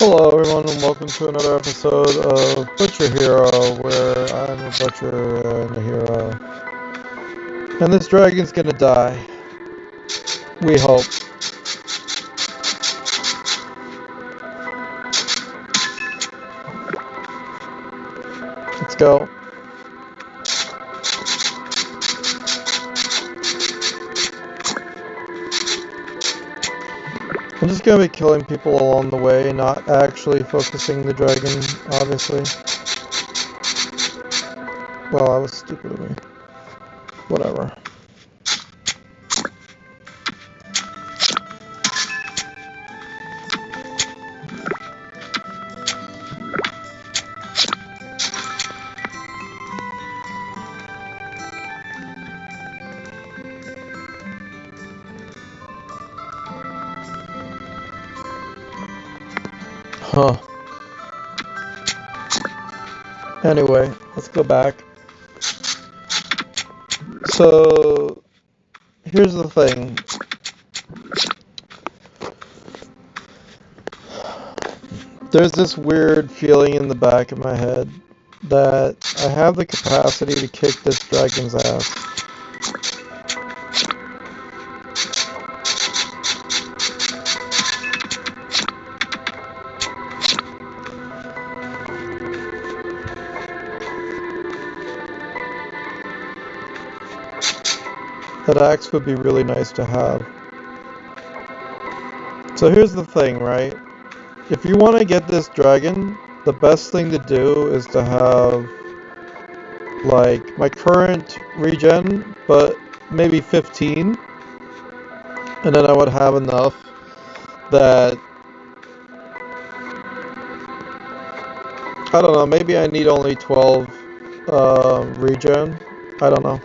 Hello, everyone, and welcome to another episode of Butcher Hero, where I'm a butcher and a hero. And this dragon's gonna die. We hope. Let's go. I'm just gonna be killing people along the way, not actually focusing the dragon, obviously. Well, that was stupid of me. Whatever. Huh. Anyway, let's go back. So, here's the thing. There's this weird feeling in the back of my head that I have the capacity to kick this dragon's ass. That axe would be really nice to have. So here's the thing, right? If you want to get this dragon, the best thing to do is to have, like, my current regen, but maybe 15. And then I would have enough that, I don't know, maybe I need only 12 regen. I don't know.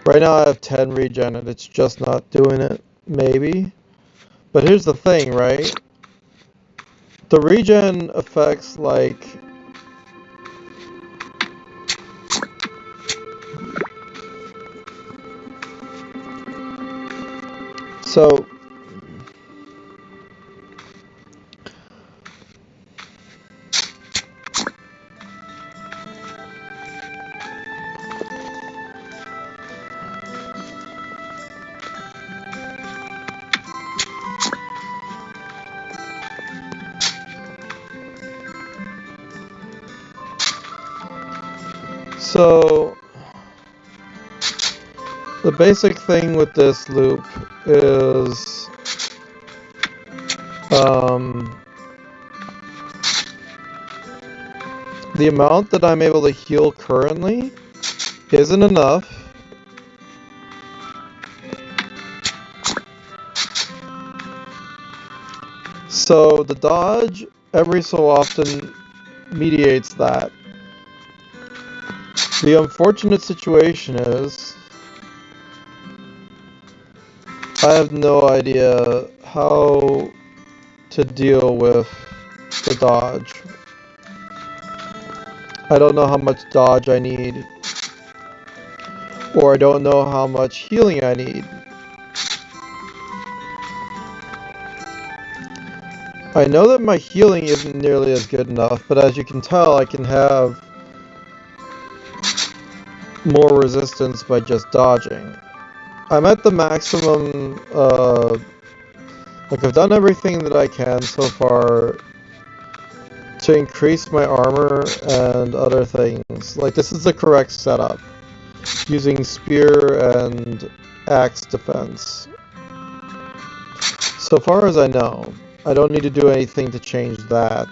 Right now I have 10 regen and it's just not doing it. Maybe. But here's the thing, right? The regen affects, like, so the basic thing with this loop is the amount that I'm able to heal currently isn't enough. So the dodge every so often mediates that. The unfortunate situation is I have no idea how to deal with the dodge. I don't know how much dodge I need, or I don't know how much healing I need. I know that my healing isn't nearly as good enough, but as you can tell, I can have more resistance by just dodging. I'm at the maximum, like I've done everything that I can so far to increase my armor and other things. Like, this is the correct setup, using spear and axe defense. So far as I know, I don't need to do anything to change that.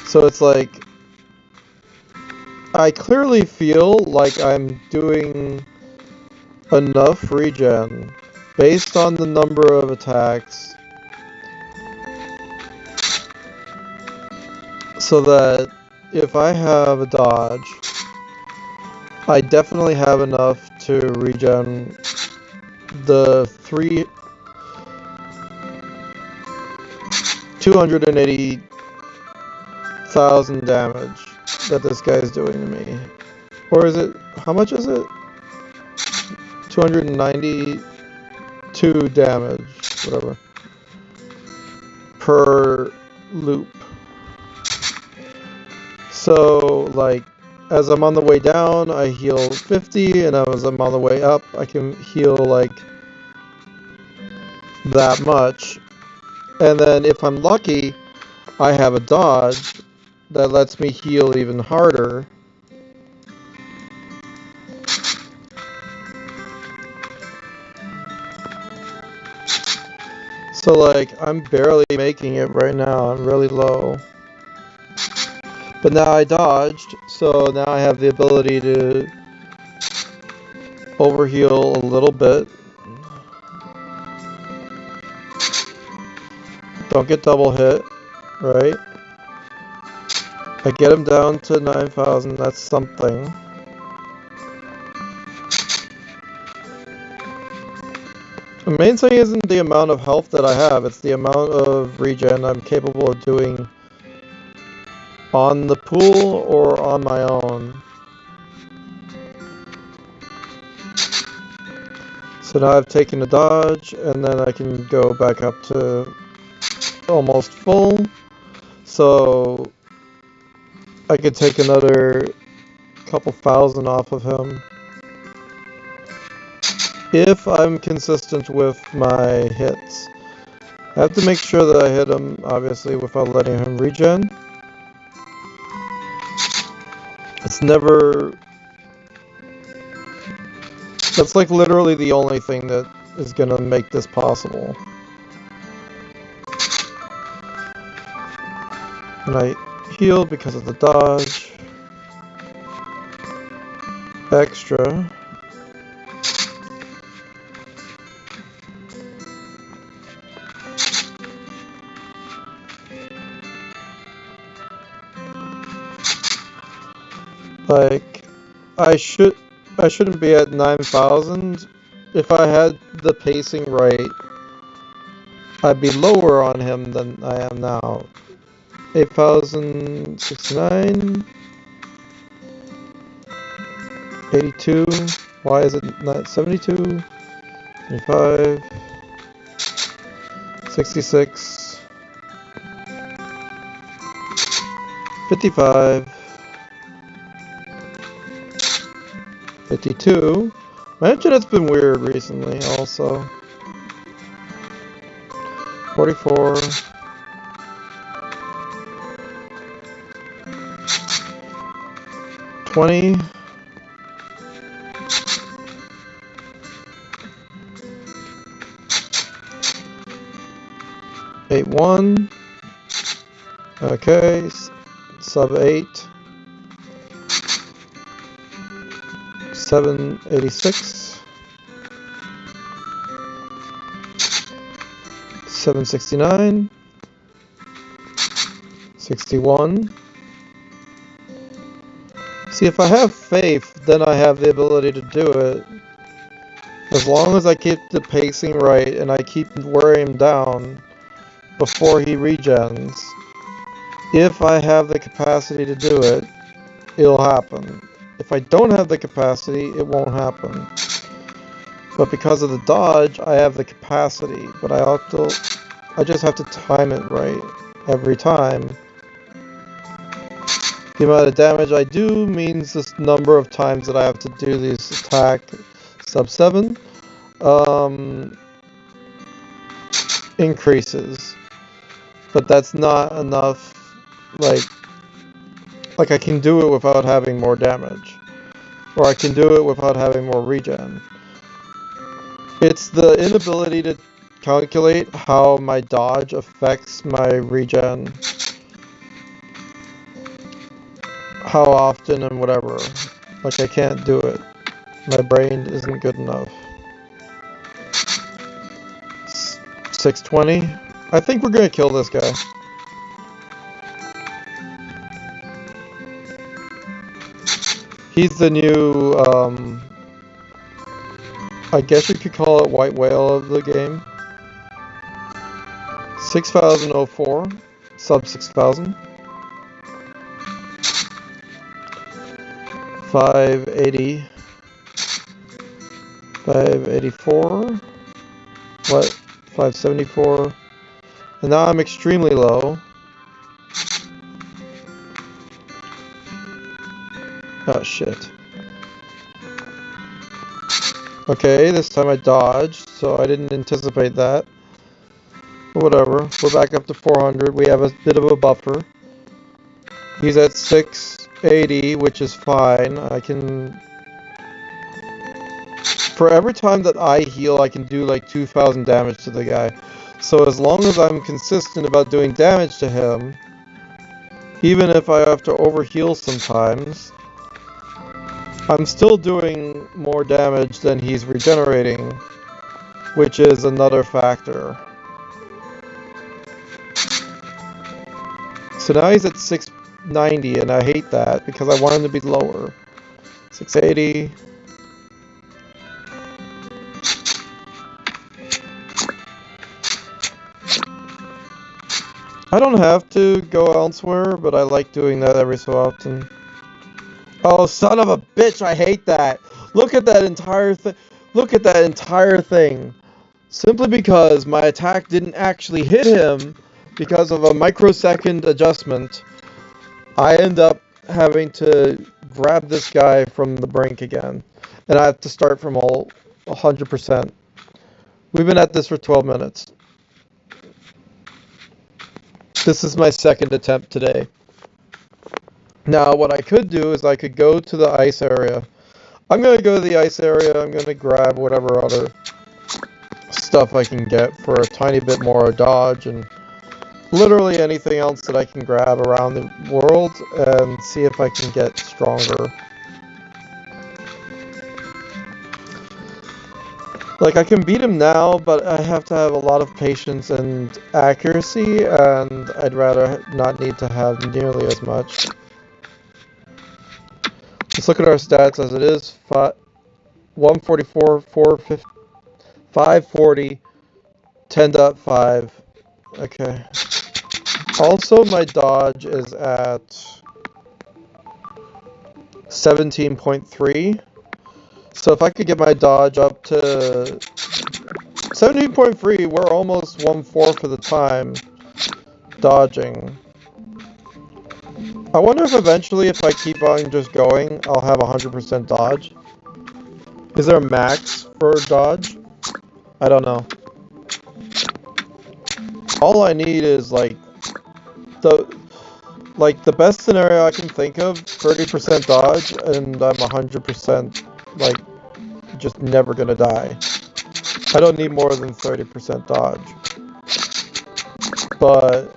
So it's like, I clearly feel like I'm doing enough regen based on the number of attacks so that if I have a dodge, I definitely have enough to regen the 280,000 damage that this guy is doing to me. Or is it, how much is it? 292 damage, whatever, per loop. So, like, as I'm on the way down, I heal 50, and as I'm on the way up, I can heal, like, that much. And then if I'm lucky, I have a dodge that lets me heal even harder. So, like, I'm barely making it right now. I'm really low. But now I dodged, so now I have the ability to overheal a little bit. Don't get double hit, right? I get him down to 9,000, that's something. The main thing isn't the amount of health that I have, it's the amount of regen I'm capable of doing on the pool or on my own. So now I've taken a dodge, and then I can go back up to almost full. So I could take another couple thousand off of him if I'm consistent with my hits. I have to make sure that I hit him, obviously, without letting him regen. It's never... That's like literally the only thing that is gonna make this possible. And I heal because of the dodge. Extra. Like, I shouldn't be at 9,000. If I had the pacing right, I'd be lower on him than I am now. 8,069. 82. Why is it not 72? 25. 66. 55. 52. My internet's been weird recently also. 44. 20. 81. Okay, sub 8. 786. 769. 61. See, if I have faith, then I have the ability to do it. As long as I keep the pacing right and I keep wearing him down before he regens, if I have the capacity to do it, it'll happen. If I don't have the capacity, it won't happen. But because of the dodge, I have the capacity, but I just have to time it right every time. The amount of damage I do means this number of times that I have to do this attack sub 7 increases. But that's not enough, like I can do it without having more damage. Or I can do it without having more regen. It's the inability to calculate how my dodge affects my regen. How often and whatever. Like, I can't do it. My brain isn't good enough. 620. I think we're gonna kill this guy. He's the new, I guess you could call it white whale of the game. 6,004. Sub 6,000. 580. 584. What? 574. And now I'm extremely low. Oh shit. Okay, this time I dodged, so I didn't anticipate that. But whatever, we're back up to 400. We have a bit of a buffer. He's at 680, which is fine. I can... For every time that I heal, I can do like 2,000 damage to the guy. So as long as I'm consistent about doing damage to him, even if I have to overheal sometimes, I'm still doing more damage than he's regenerating, which is another factor. So now he's at 690, and I hate that because I want him to be lower. 680. I don't have to go elsewhere, but I like doing that every so often. Oh, son of a bitch, I hate that. Look at that entire thing. Look at that entire thing. Simply because my attack didn't actually hit him because of a microsecond adjustment, I end up having to grab this guy from the brink again. And I have to start from all 100%. We've been at this for 12 minutes. This is my second attempt today. Now, what I could do is I could go to the ice area. I'm going to go to the ice area. I'm going to grab whatever other stuff I can get for a tiny bit more dodge and literally anything else that I can grab around the world and see if I can get stronger. Like, I can beat him now, but I have to have a lot of patience and accuracy, and I'd rather not need to have nearly as much. Let's look at our stats as it is. 144, 450, 540, 10.5. Okay. Also, my dodge is at 17.3. So if I could get my dodge up to 17.3, we're almost 1/4 of the time dodging. I wonder if eventually, if I keep on just going, I'll have 100% dodge. Is there a max for dodge? I don't know. All I need is like the best scenario I can think of, 30% dodge, and I'm 100% like just never gonna die. I don't need more than 30% dodge. But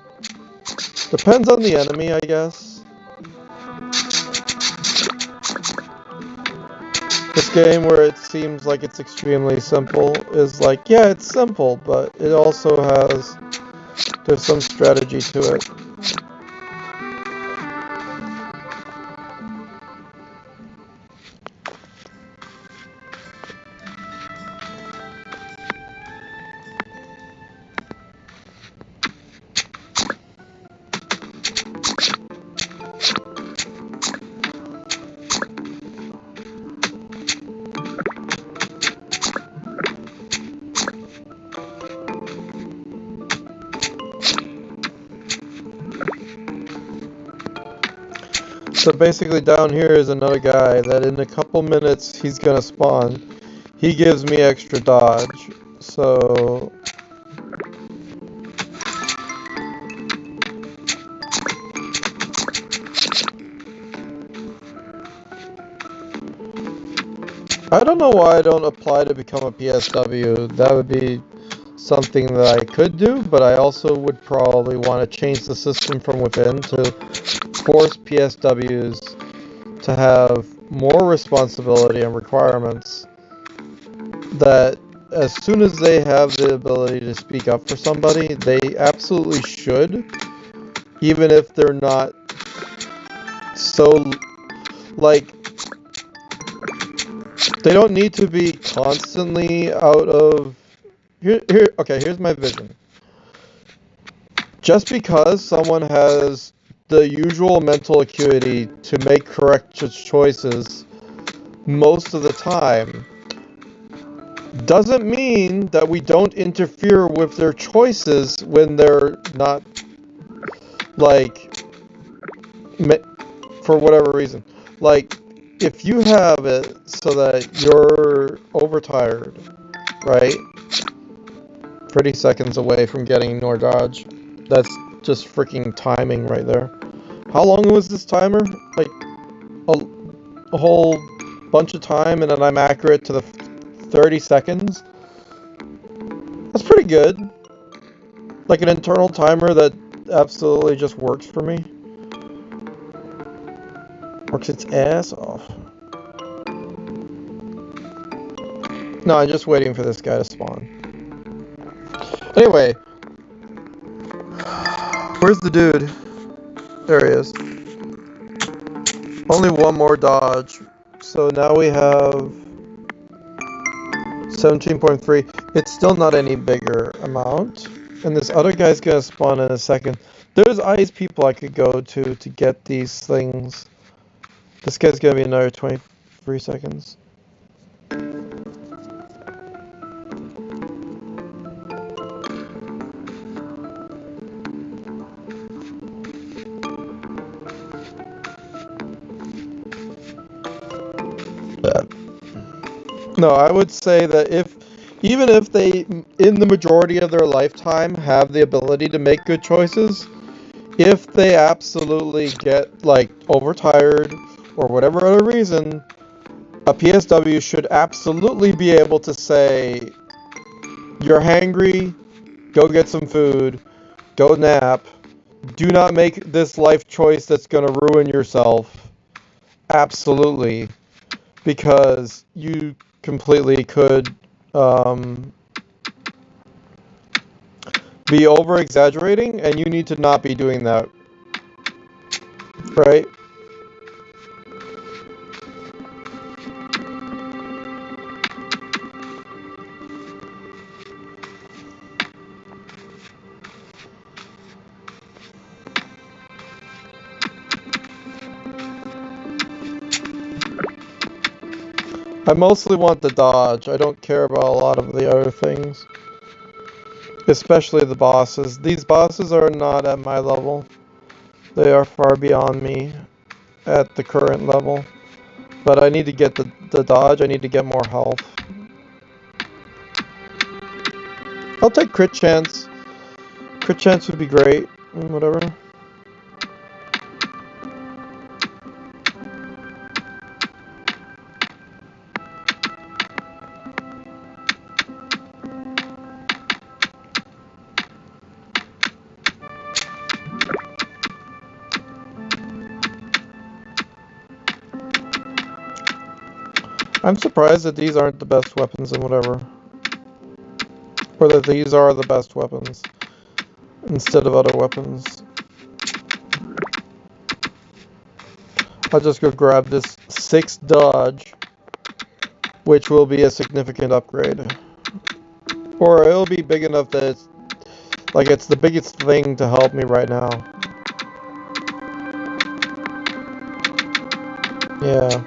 depends on the enemy, I guess. This game where it seems like it's extremely simple is like, yeah, it's simple, but it also there's some strategy to it. So basically down here is another guy that in a couple minutes he's gonna spawn. He gives me extra dodge, so... I don't know why I don't apply to become a PSW. That would be something that I could do, but I also would probably want to change the system from within to force PSWs to have more responsibility and requirements, that as soon as they have the ability to speak up for somebody, they absolutely should, even if they're not so, like, they don't need to be constantly out of... Okay, here's my vision. Just because someone has the usual mental acuity to make correct choices most of the time, doesn't mean that we don't interfere with their choices when they're not, like, for whatever reason. Like, if you have it so that you're overtired, right? 30 seconds away from getting Ignore Dodge. That's just freaking timing right there. How long was this timer? Like, a whole bunch of time, and then I'm accurate to the 30 seconds? That's pretty good. Like an internal timer that absolutely just works for me. Works its ass off. No, I'm just waiting for this guy to spawn. Anyway. Where's the dude? There he is. Only one more dodge. So now we have 17.3. It's still not any bigger amount. And this other guy's gonna spawn in a second. There's ice people I could go to get these things. This guy's gonna be another 23 seconds. No, I would say that even if they, in the majority of their lifetime, have the ability to make good choices, if they absolutely get, like, overtired or whatever other reason, a PSW should absolutely be able to say, you're hangry, go get some food, go nap, do not make this life choice that's going to ruin yourself. Absolutely. Because you completely could be over-exaggerating, and you need to not be doing that. Right? I mostly want the dodge. I don't care about a lot of the other things. Especially the bosses. These bosses are not at my level. They are far beyond me at the current level. But I need to get the dodge. I need to get more health. I'll take crit chance. Crit chance would be great. Whatever. I'm surprised that these aren't the best weapons and whatever. Or that these are the best weapons instead of other weapons. I'll just go grab this 6 dodge, which will be a significant upgrade. Or it'll be big enough that it's, like, it's the biggest thing to help me right now. Yeah.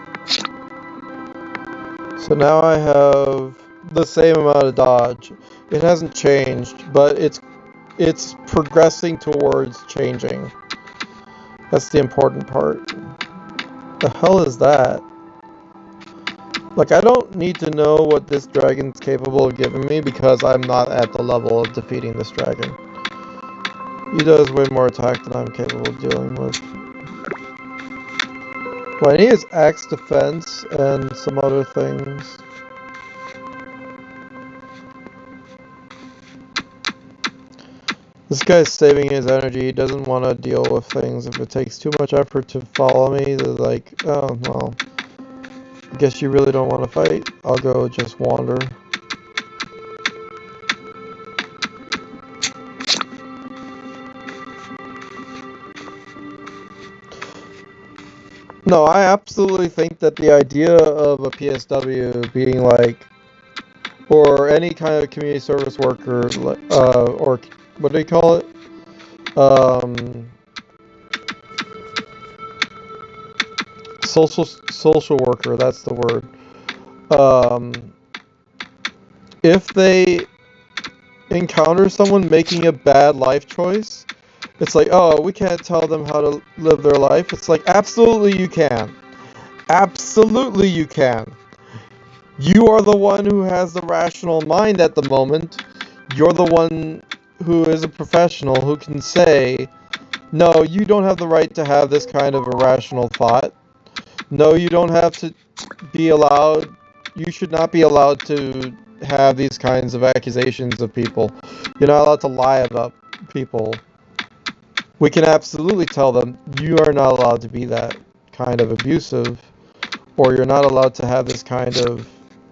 So now I have the same amount of dodge. It hasn't changed, but it's progressing towards changing. That's the important part. The hell is that? Like, I don't need to know what this dragon's capable of giving me because I'm not at the level of defeating this dragon. He does way more attack than I'm capable of dealing with. Well, I need his axe defense and some other things. This guy's saving his energy. He doesn't want to deal with things. If it takes too much effort to follow me, they're like, oh, well, I guess you really don't want to fight. I'll go just wander. No, I absolutely think that the idea of a PSW being like, or any kind of community service worker, or what do you call it? Social worker, that's the word. if they encounter someone making a bad life choice, it's like, oh, we can't tell them how to live their life. It's like, absolutely you can. Absolutely you can. You are the one who has the rational mind at the moment. You're the one who is a professional who can say, no, you don't have the right to have this kind of irrational thought. No, you don't have to be allowed, you should not be allowed to have these kinds of accusations of people. You're not allowed to lie about people. We can absolutely tell them, you are not allowed to be that kind of abusive, or you're not allowed to have this kind of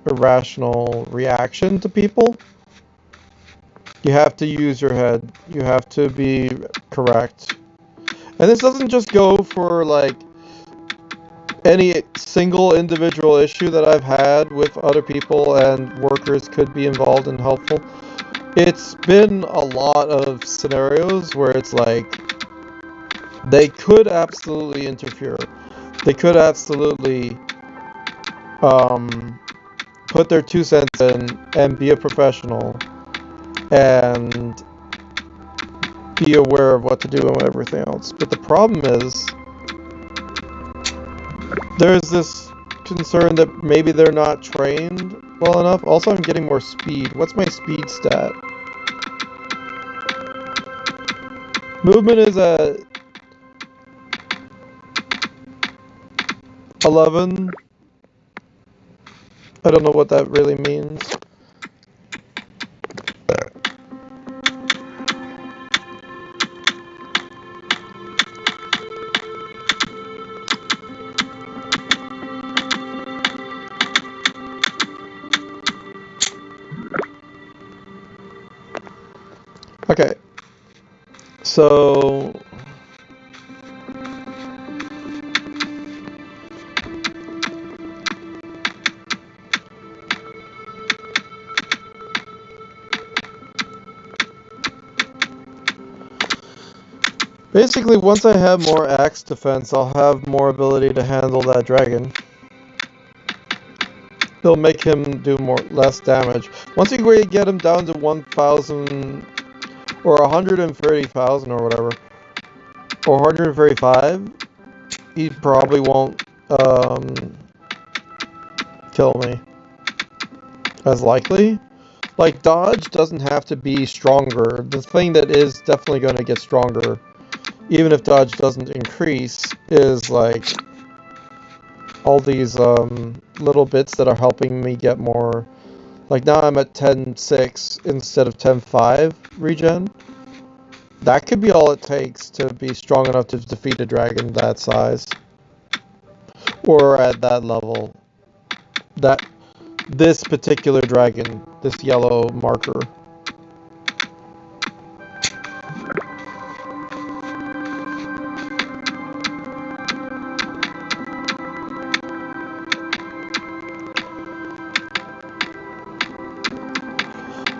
irrational reaction to people. You have to use your head. You have to be correct. And this doesn't just go for like any single individual issue that I've had with other people and workers could be involved and helpful. It's been a lot of scenarios where it's like they could absolutely interfere. They could absolutely put their 2 cents in and be a professional and be aware of what to do and everything else. But the problem is, there's this concern that maybe they're not trained well enough. Also, I'm getting more speed. What's my speed stat? Movement is at 11. I don't know what that really means. Okay, so basically once I have more axe defense, I'll have more ability to handle that dragon. It'll make him do less damage. Once you get him down to 1,000 or 130,000 or whatever, or 135, he probably won't kill me as likely. Like, dodge doesn't have to be stronger. The thing that is definitely going to get stronger, even if dodge doesn't increase, is like all these little bits that are helping me get more. Like now I'm at 10.6 instead of 10.5 regen. That could be all it takes to be strong enough to defeat a dragon that size. Or at that level. This particular dragon, this yellow marker.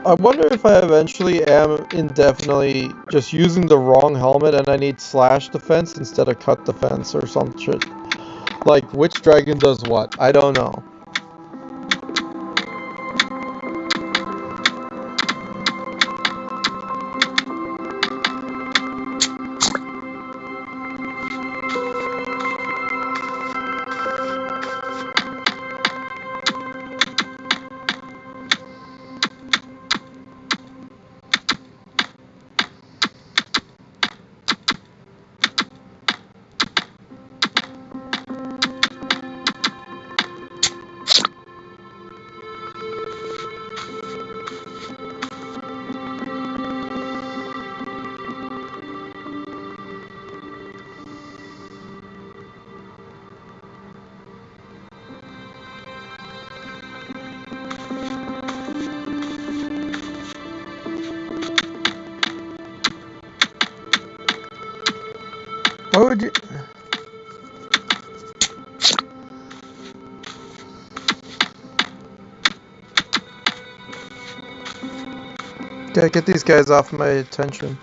I wonder if I eventually am indefinitely just using the wrong helmet and I need slash defense instead of cut defense or some shit. Like, which dragon does what? I don't know. What would you... Gotta get these guys off my attention.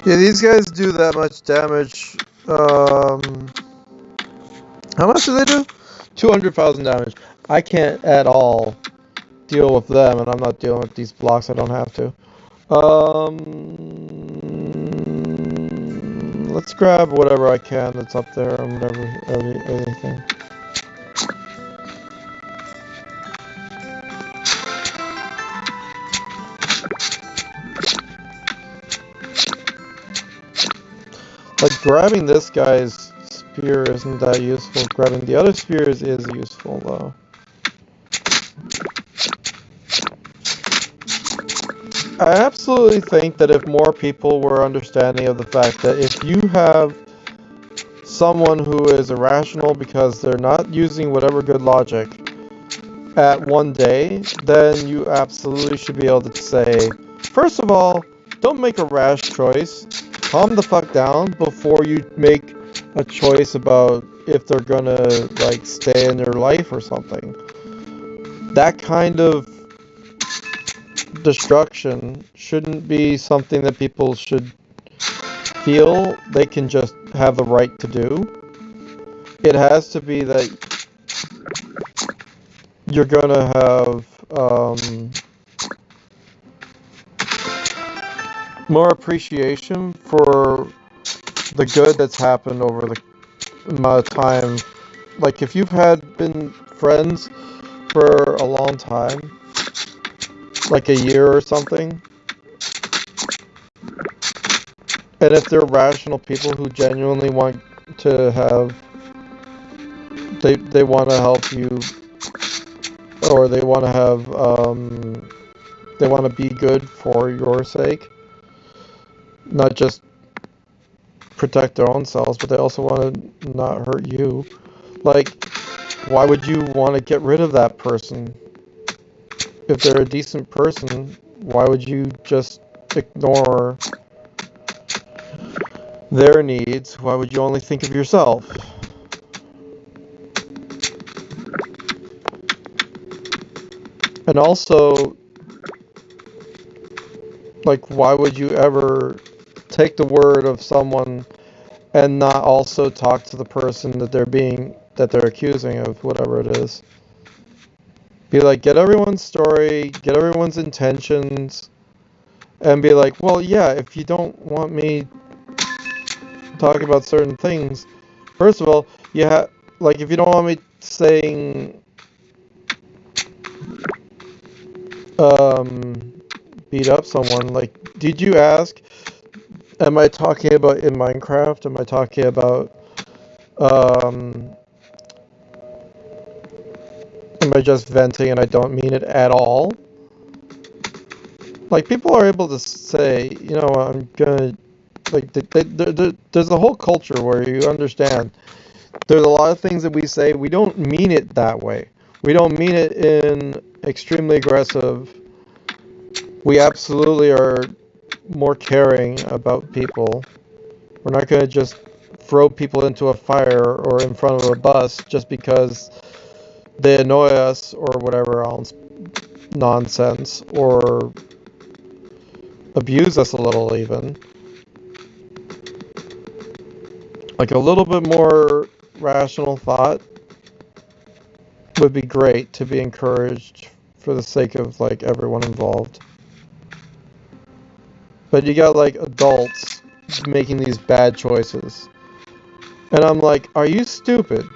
Yeah, these guys do that much damage. How much do they do? 200,000 damage. I can't at all deal with them, and I'm not dealing with these blocks. I don't have to. Let's grab whatever I can that's up there, and anything. Like, grabbing this guy's spear isn't that useful. Grabbing the other spears is useful, though. I absolutely think that if more people were understanding of the fact that if you have someone who is irrational because they're not using whatever good logic at one day, then you absolutely should be able to say, first of all, don't make a rash choice. Calm the fuck down before you make a choice about if they're gonna, like, stay in your life or something. That kind of destruction shouldn't be something that people should feel they can just have the right to do. It has to be that you're gonna have more appreciation for the good that's happened over the amount of time. Like, if you've been friends for a long time, like a year or something, and if they're rational people who genuinely want to have, they want to help you, or they want to have, they want to be good for your sake, not just protect their own selves, but they also want to not hurt you. Like, why would you want to get rid of that person? If they're a decent person, why would you just ignore their needs? Why would you only think of yourself? And also, like, why would you ever take the word of someone and not also talk to the person that they're accusing of whatever it is? Be like, get everyone's story, get everyone's intentions, and be like, well, yeah, if you don't want me talking about certain things, first of all, like, if you don't want me saying, beat up someone, like, did you ask, am I talking about in Minecraft? Am I talking about, am I just venting and I don't mean it at all? Like, people are able to say, you know, I'm gonna, like, there's a whole culture where you understand there's a lot of things that we say, we don't mean it that way. We don't mean it in extremely aggressive. We absolutely are more caring about people. We're not going to just throw people into a fire or in front of a bus just because they annoy us or whatever else nonsense, or abuse us a little even. Like, a little bit more rational thought would be great to be encouraged for the sake of, like, everyone involved. But you got, like, adults making these bad choices. And I'm like, are you stupid?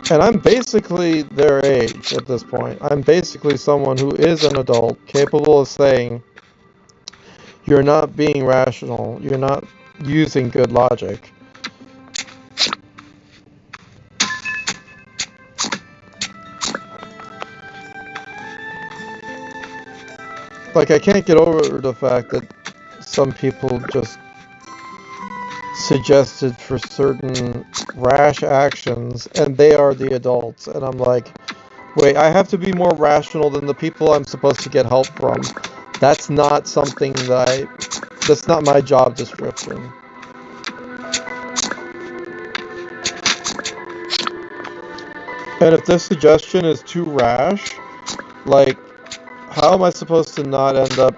And I'm basically their age at this point. I'm basically someone who is an adult, capable of saying, you're not being rational, you're not using good logic. Like, I can't get over the fact that some people just suggested for certain rash actions, and they are the adults, and I'm like, wait, I have to be more rational than the people I'm supposed to get help from. That's not something that's not my job description. And if this suggestion is too rash, like, how am I supposed to not end up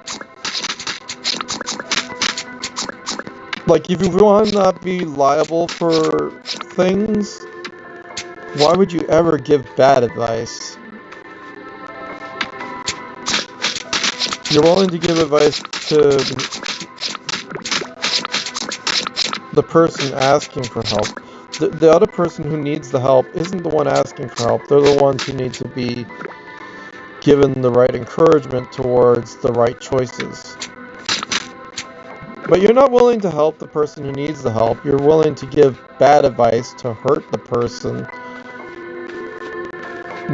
Like, if you want to not be liable for things, why would you ever give bad advice? You're willing to give advice to the person asking for help. The other person who needs the help isn't the one asking for help. They're the ones who need to be given the right encouragement towards the right choices. But you're not willing to help the person who needs the help. You're willing to give bad advice to hurt the person.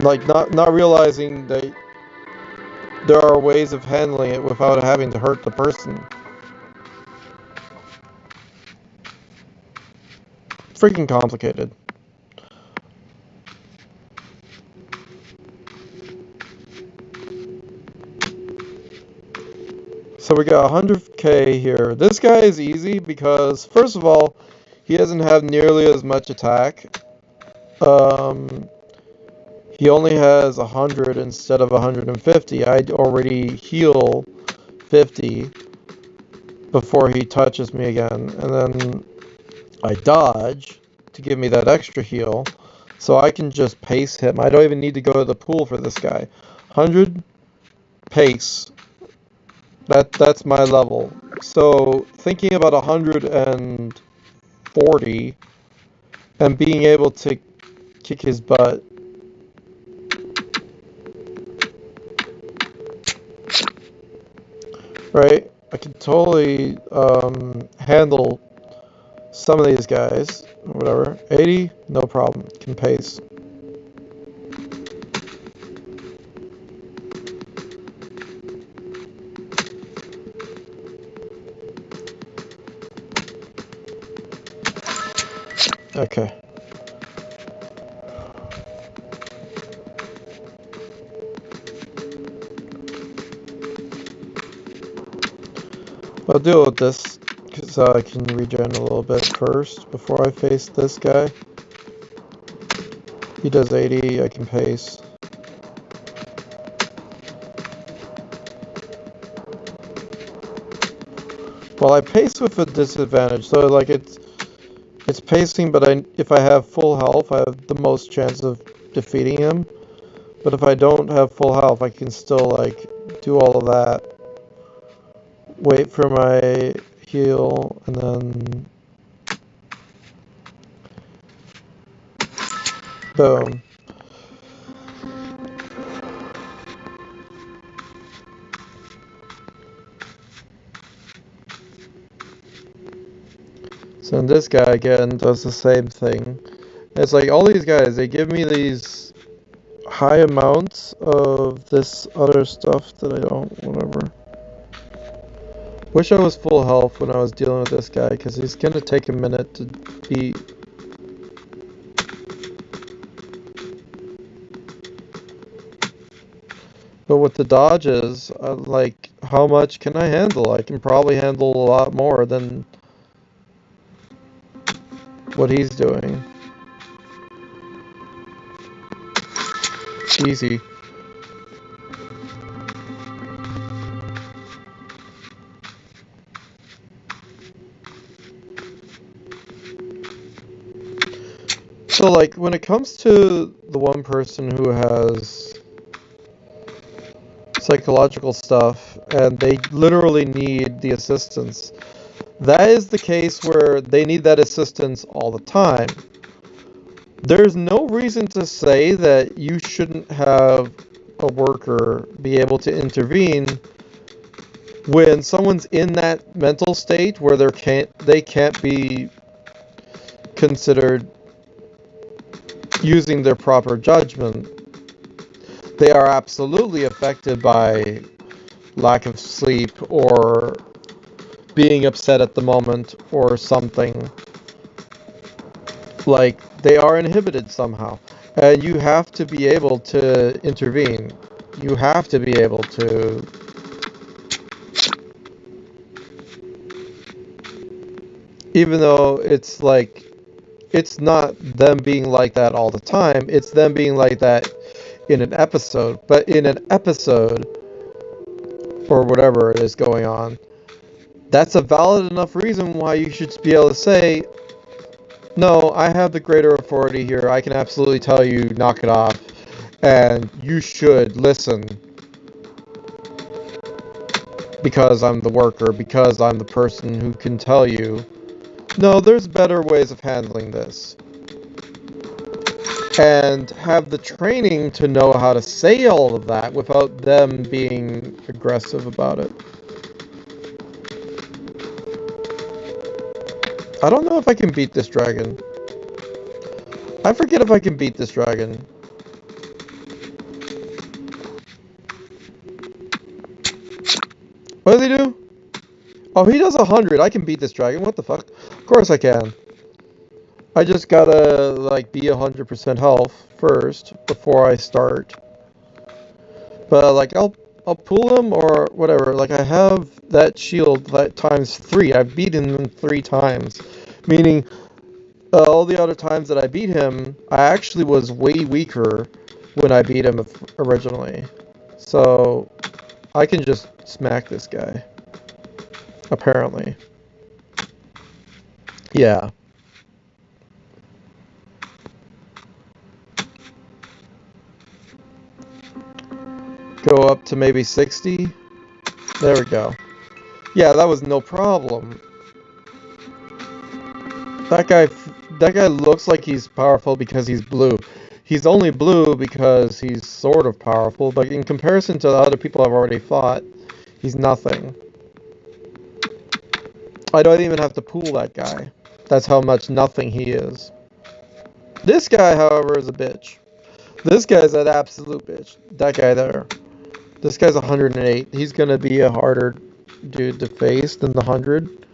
Like, not realizing that there are ways of handling it without having to hurt the person. Freaking complicated. So we got 100k here. This guy is easy because, first of all, he doesn't have nearly as much attack. He only has 100 instead of 150. I'd already heal 50 before he touches me again. And then I dodge to give me that extra heal. So I can just pace him. I don't even need to go to the pool for this guy. 100 pace. That's my level. So thinking about 140 and being able to kick his butt. Right? I can totally handle some of these guys. Whatever. 80? No problem. Can pace. Okay. I'll deal with this because I can regen a little bit first before I face this guy. He does 80, I can pace. Well, I pace with a disadvantage, so like it's pacing, but if I have full health, I have the most chance of defeating him. But if I don't have full health, I can still like do all of that. Wait for my heal, and then boom. So this guy again does the same thing. It's like all these guys, they give me these high amounts of this other stuff that I don't, whatever. Wish I was full health when I was dealing with this guy, because he's gonna take a minute to beat. But with the dodges, like, how much can I handle? I can probably handle a lot more than what he's doing. Easy. So, like, when it comes to the one person who has psychological stuff and they literally need the assistance, that is the case where they need that assistance all the time. There's no reason to say that you shouldn't have a worker be able to intervene when someone's in that mental state where they can't be considered using their proper judgment. They are absolutely affected by lack of sleep or being upset at the moment or something. Like, they are inhibited somehow. And you have to be able to intervene. You have to be able to even though it's like, it's not them being like that all the time, it's them being like that in an episode. But in an episode, or whatever it is going on, that's a valid enough reason why you should be able to say, no, I have the greater authority here. I can absolutely tell you, knock it off. And you should listen. Because I'm the worker, because I'm the person who can tell you, no, there's better ways of handling this. And have the training to know how to say all of that without them being aggressive about it. I don't know if I can beat this dragon. I forget if I can beat this dragon. What does he do? Oh, he does 100. I can beat this dragon. What the fuck? Of course I can. I just gotta, like, be 100% health first before I start. But, like, I'll pull him or whatever. Like, I have that shield that times 3. I've beaten him 3 times. Meaning, all the other times that I beat him, I actually was way weaker when I beat him originally. So, I can just smack this guy. Apparently. Yeah. Go up to maybe 60. There we go. Yeah, that was no problem. That guy looks like he's powerful because he's blue. He's only blue because he's sort of powerful, but in comparison to the other people I've already fought, he's nothing. I don't even have to pool that guy. That's how much nothing he is. This guy, however, is a bitch. This guy's an absolute bitch. That guy there. This guy's 108. He's gonna be a harder dude to face than the 100.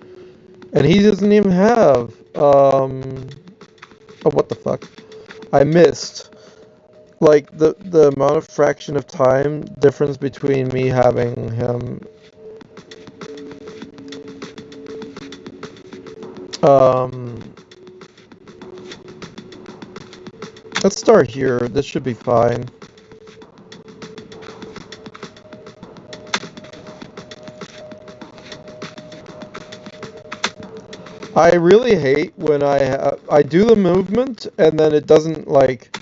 And he doesn't even have, oh, what the fuck? I missed. Like, the amount of fraction of time difference between me having him, let's start here. This should be fine. I really hate when I do the movement and then it doesn't, like,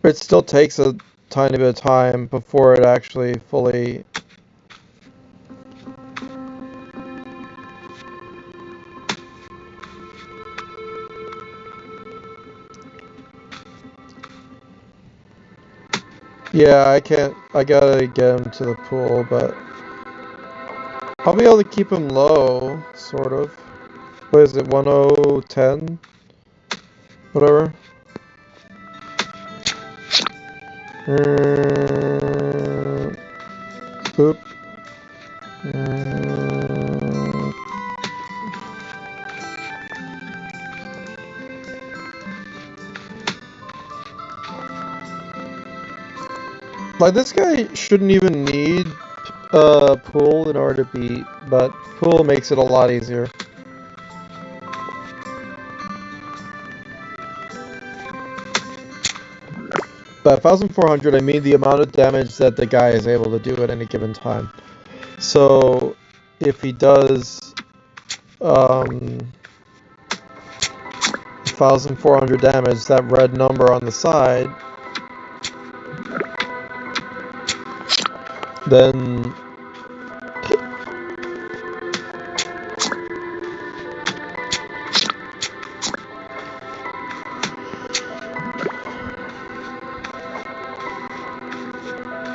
it still takes a tiny bit of time before it actually fully. Yeah, I can't. I gotta get him to the pool, but I'll be able to keep him low, sort of. What is it, 1010? Whatever. Boop. Like, this guy shouldn't even need pool in order to beat, but pool makes it a lot easier. But 1,400, I mean the amount of damage that the guy is able to do at any given time. So, if he does 1,400 damage, that red number on the side, then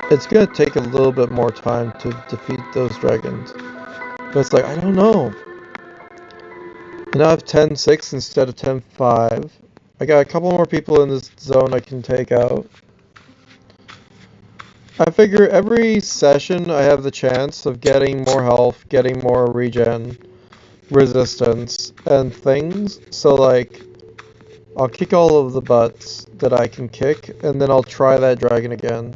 it's gonna take a little bit more time to defeat those dragons. But it's like, I don't know. And I have 10-6 instead of 10-5. I got a couple more people in this zone I can take out. I figure every session I have the chance of getting more health, getting more regen, resistance, and things. So, like, I'll kick all of the butts that I can kick, and then I'll try that dragon again.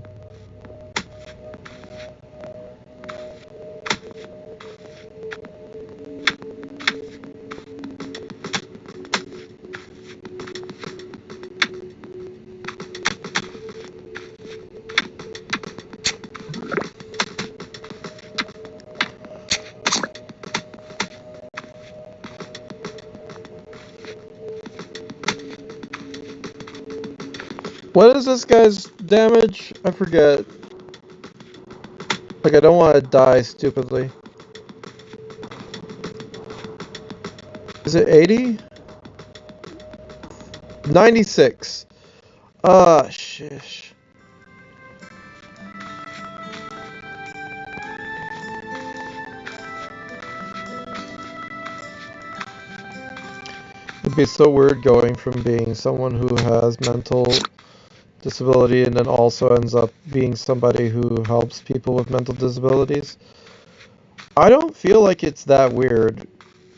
What is this guy's damage? I forget. Like, I don't want to die stupidly. Is it 80? 96. Ah, shish. It'd be so weird going from being someone who has mental disability and then also ends up being somebody who helps people with mental disabilities. I don't feel like it's that weird.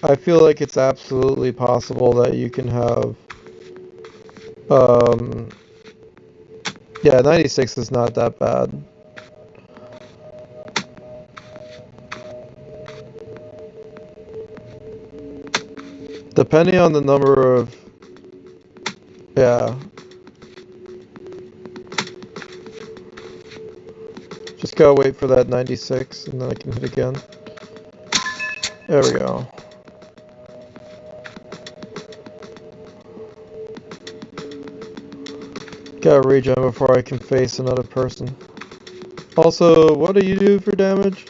I feel like it's absolutely possible that you can have, yeah, 96 is not that bad. Depending on the number of, yeah. Just gotta wait for that 96 and then I can hit again. There we go. Gotta regen before I can face another person. Also, what do you do for damage?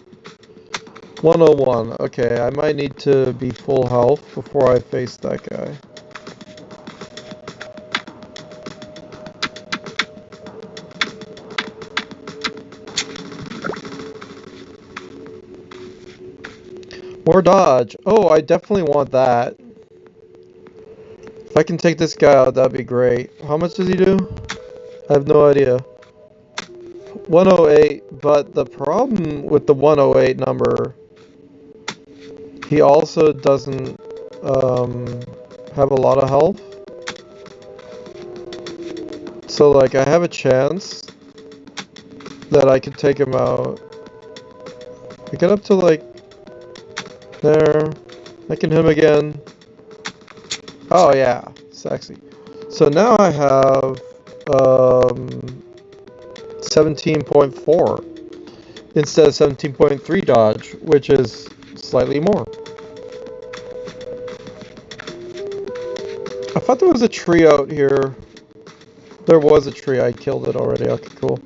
101. Okay, I might need to be full health before I face that guy. More dodge. Oh, I definitely want that. If I can take this guy out, that'd be great. How much does he do? I have no idea. 108, but the problem with the 108 number, he also doesn't have a lot of health. So, like, I have a chance that I could take him out. I get up to, like, there. I can hit him again. Oh, yeah. Sexy. So now I have 17.4 instead of 17.3 dodge, which is slightly more. I thought there was a tree out here. There was a tree. I killed it already. Okay, cool.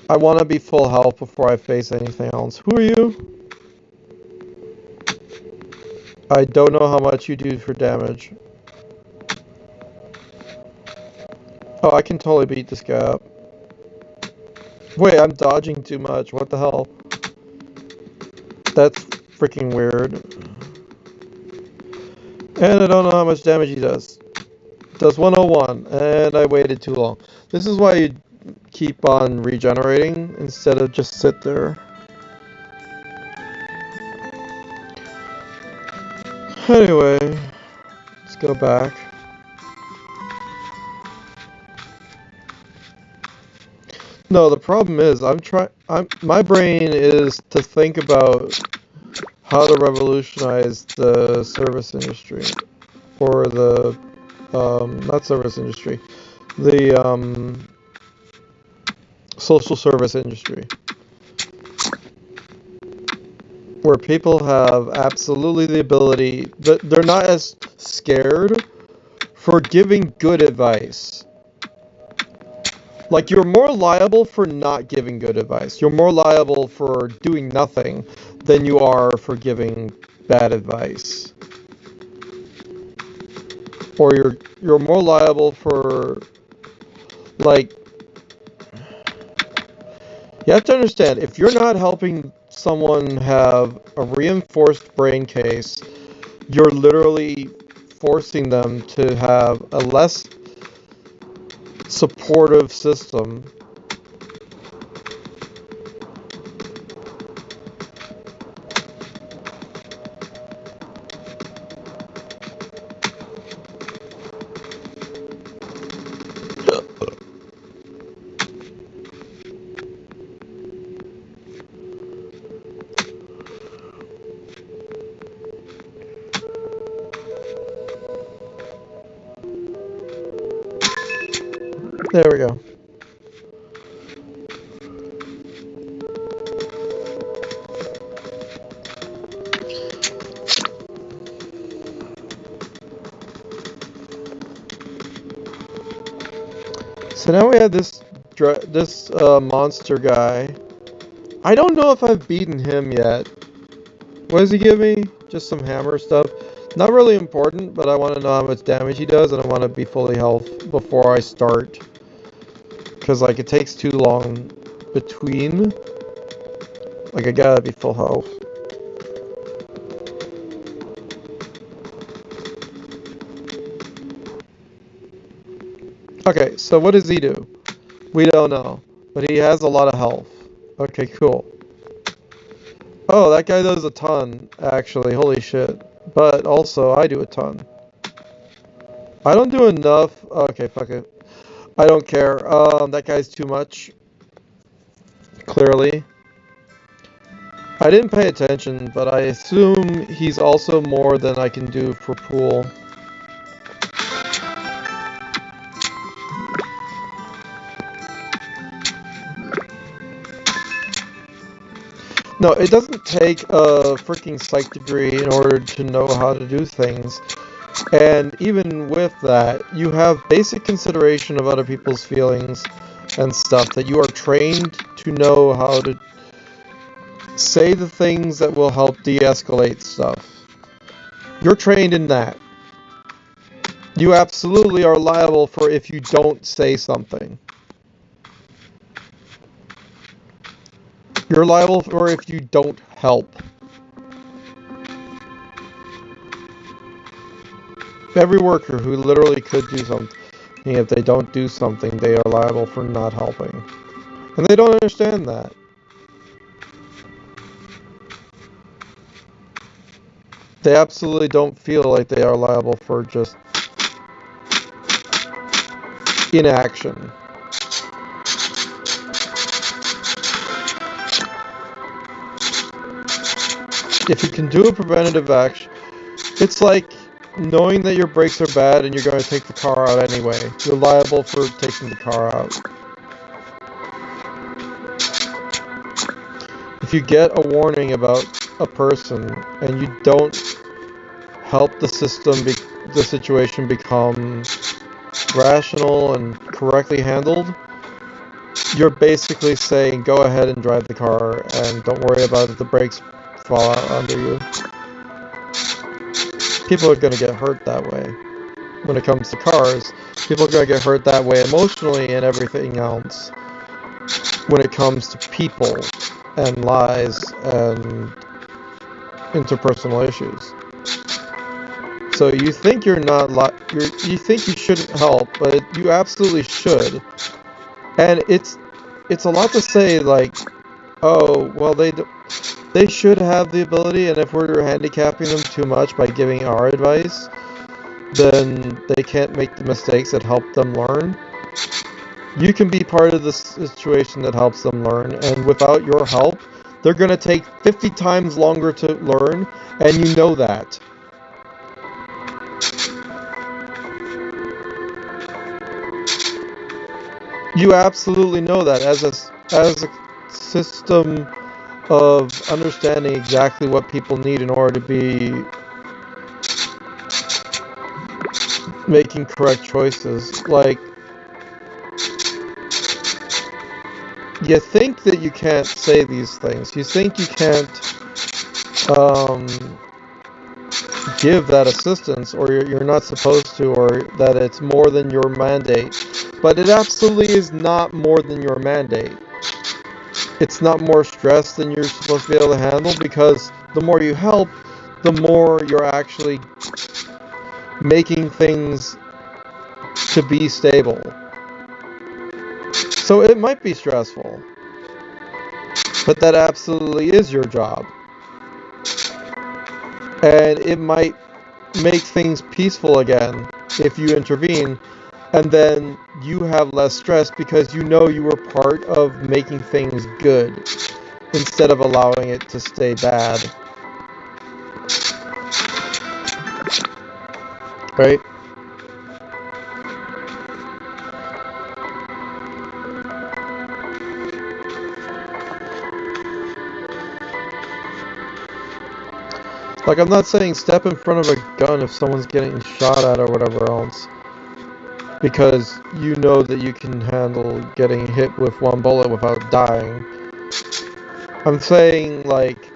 I want to be full health before I face anything else. Who are you? I don't know how much you do for damage. Oh, I can totally beat this guy up. Wait, I'm dodging too much. What the hell? That's freaking weird. And I don't know how much damage he does. Does 101, and I waited too long. This is why you keep on regenerating instead of just sit there. Anyway, let's go back. No, the problem is my brain is to think about how to revolutionize the service industry, or the not service industry, the social service industry, where people have absolutely the ability, but they're not as scared for giving good advice. Like, you're more liable for not giving good advice. You're more liable for doing nothing than you are for giving bad advice. Or you're more liable for, like, you have to understand, if you're not helping someone have a reinforced brain case, you're literally forcing them to have a less supportive system. There we go. So now we have this monster guy. I don't know if I've beaten him yet. What does he give me? Just some hammer stuff. Not really important, but I want to know how much damage he does, and I want to be fully health before I start. Because, like, it takes too long between. Like, I gotta be full health. Okay, so what does he do? We don't know. But he has a lot of health. Okay, cool. Oh, that guy does a ton, actually. Holy shit. But also, I do a ton. I don't do enough. Okay, fuck it. I don't care. That guy's too much. Clearly. I didn't pay attention, but I assume he's also more than I can do for pool. No, it doesn't take a freaking psych degree in order to know how to do things. And even with that, you have basic consideration of other people's feelings and stuff, that you are trained to know how to say the things that will help de-escalate stuff. You're trained in that. You absolutely are liable for if you don't say something. You're liable for if you don't help. Every worker who literally could do something, if they don't do something, they are liable for not helping. And they don't understand that. They absolutely don't feel like they are liable for just inaction. If you can do a preventative action, it's like knowing that your brakes are bad and you're going to take the car out anyway. You're liable for taking the car out. If you get a warning about a person and you don't help the situation become rational and correctly handled, you're basically saying go ahead and drive the car and don't worry about if the brakes fall out under you. People are going to get hurt that way. When it comes to cars, people are going to get hurt that way emotionally and everything else. When it comes to people and lies and interpersonal issues. So you think you're not you think you shouldn't help, but you absolutely should. And it's a lot to say, like, oh, well, they should have the ability, and if we're handicapping them too much by giving our advice, then they can't make the mistakes that help them learn. You can be part of the situation that helps them learn, and without your help, they're going to take 50 times longer to learn, and you know that. You absolutely know that as a system of understanding exactly what people need in order to be making correct choices. Like, you think that you can't say these things. You think you can't give that assistance, or you're not supposed to, or that it's more than your mandate. But it absolutely is not more than your mandate. It's not more stress than you're supposed to be able to handle, because the more you help, the more you're actually making things to be stable. So it might be stressful, but that absolutely is your job. And it might make things peaceful again if you intervene, and then you have less stress because you know you were part of making things good instead of allowing it to stay bad. Right? Like, I'm not saying step in front of a gun if someone's getting shot at or whatever else. because you know that you can handle getting hit with one bullet without dying. I'm saying, like,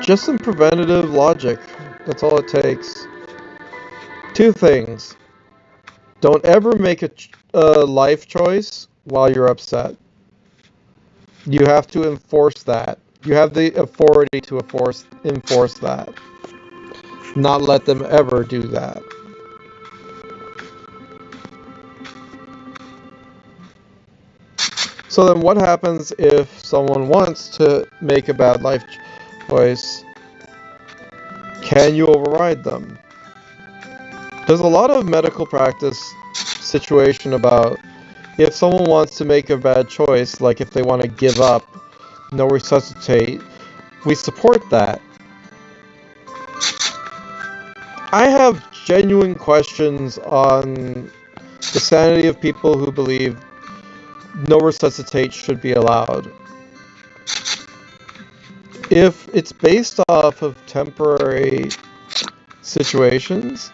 just some preventative logic. That's all it takes. Two things. Don't ever make a life choice while you're upset. You have to enforce that. You have the authority to enforce that. Not let them ever do that. So then what happens if someone wants to make a bad life choice? Can you override them? There's a lot of medical practice situation about if someone wants to make a bad choice, like if they want to give up, no resuscitate, we support that. I have genuine questions on the sanity of people who believe no resuscitate should be allowed. If it's based off of temporary situations,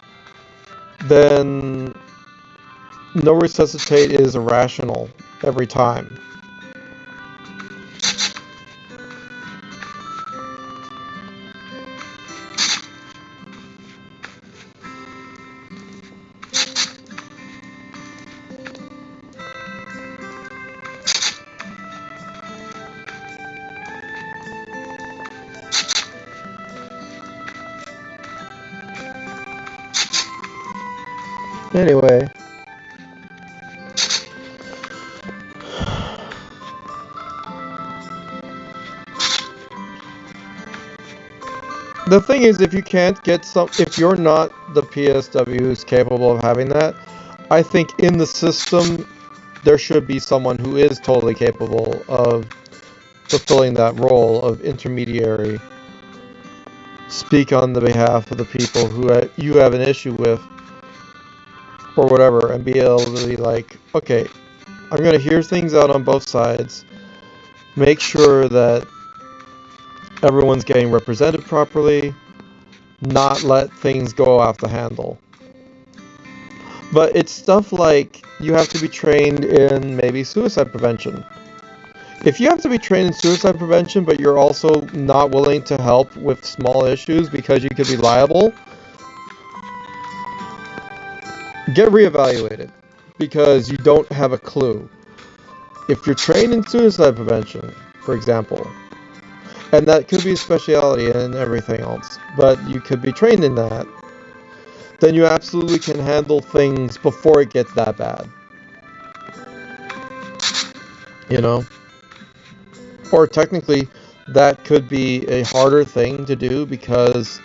then no resuscitate is irrational every time. Anyway, the thing is, if you're not the PSW who's capable of having that, I think in the system there should be someone who is totally capable of fulfilling that role of intermediary. Speak on the behalf of the people who you have an issue with, or whatever, and be able to be like, okay, I'm going to hear things out on both sides, make sure that everyone's getting represented properly, not let things go off the handle. But it's stuff like you have to be trained in maybe suicide prevention. If you have to be trained in suicide prevention, but you're also not willing to help with small issues because you could be liable, get reevaluated because you don't have a clue. If you're trained in suicide prevention, for example, and that could be a specialty and everything else, but you could be trained in that, then you absolutely can handle things before it gets that bad. You know? Or technically, that could be a harder thing to do because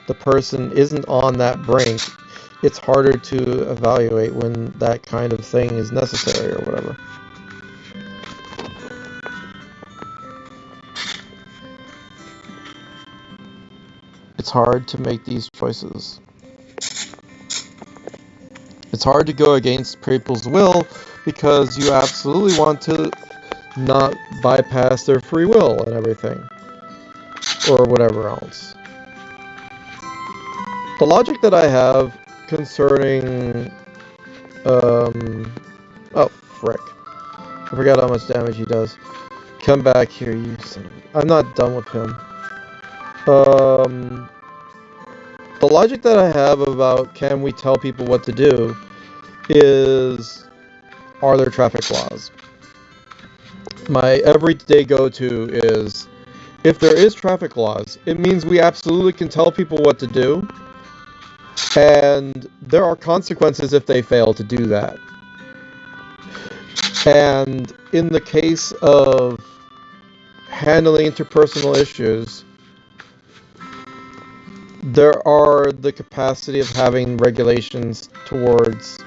the person isn't on that brink. It's harder to evaluate when that kind of thing is necessary or whatever. It's hard to make these choices. It's hard to go against people's will because you absolutely want to not bypass their free will and everything. Or whatever else. The logic that I have concerning... oh, frick. I forgot how much damage he does. Come back here, you son of a... I'm not done with him. The logic that I have about can we tell people what to do is, are there traffic laws? My everyday go-to is, if there is traffic laws, it means we absolutely can tell people what to do, and there are consequences if they fail to do that. And in the case of handling interpersonal issues, there are the capacity of having regulations towards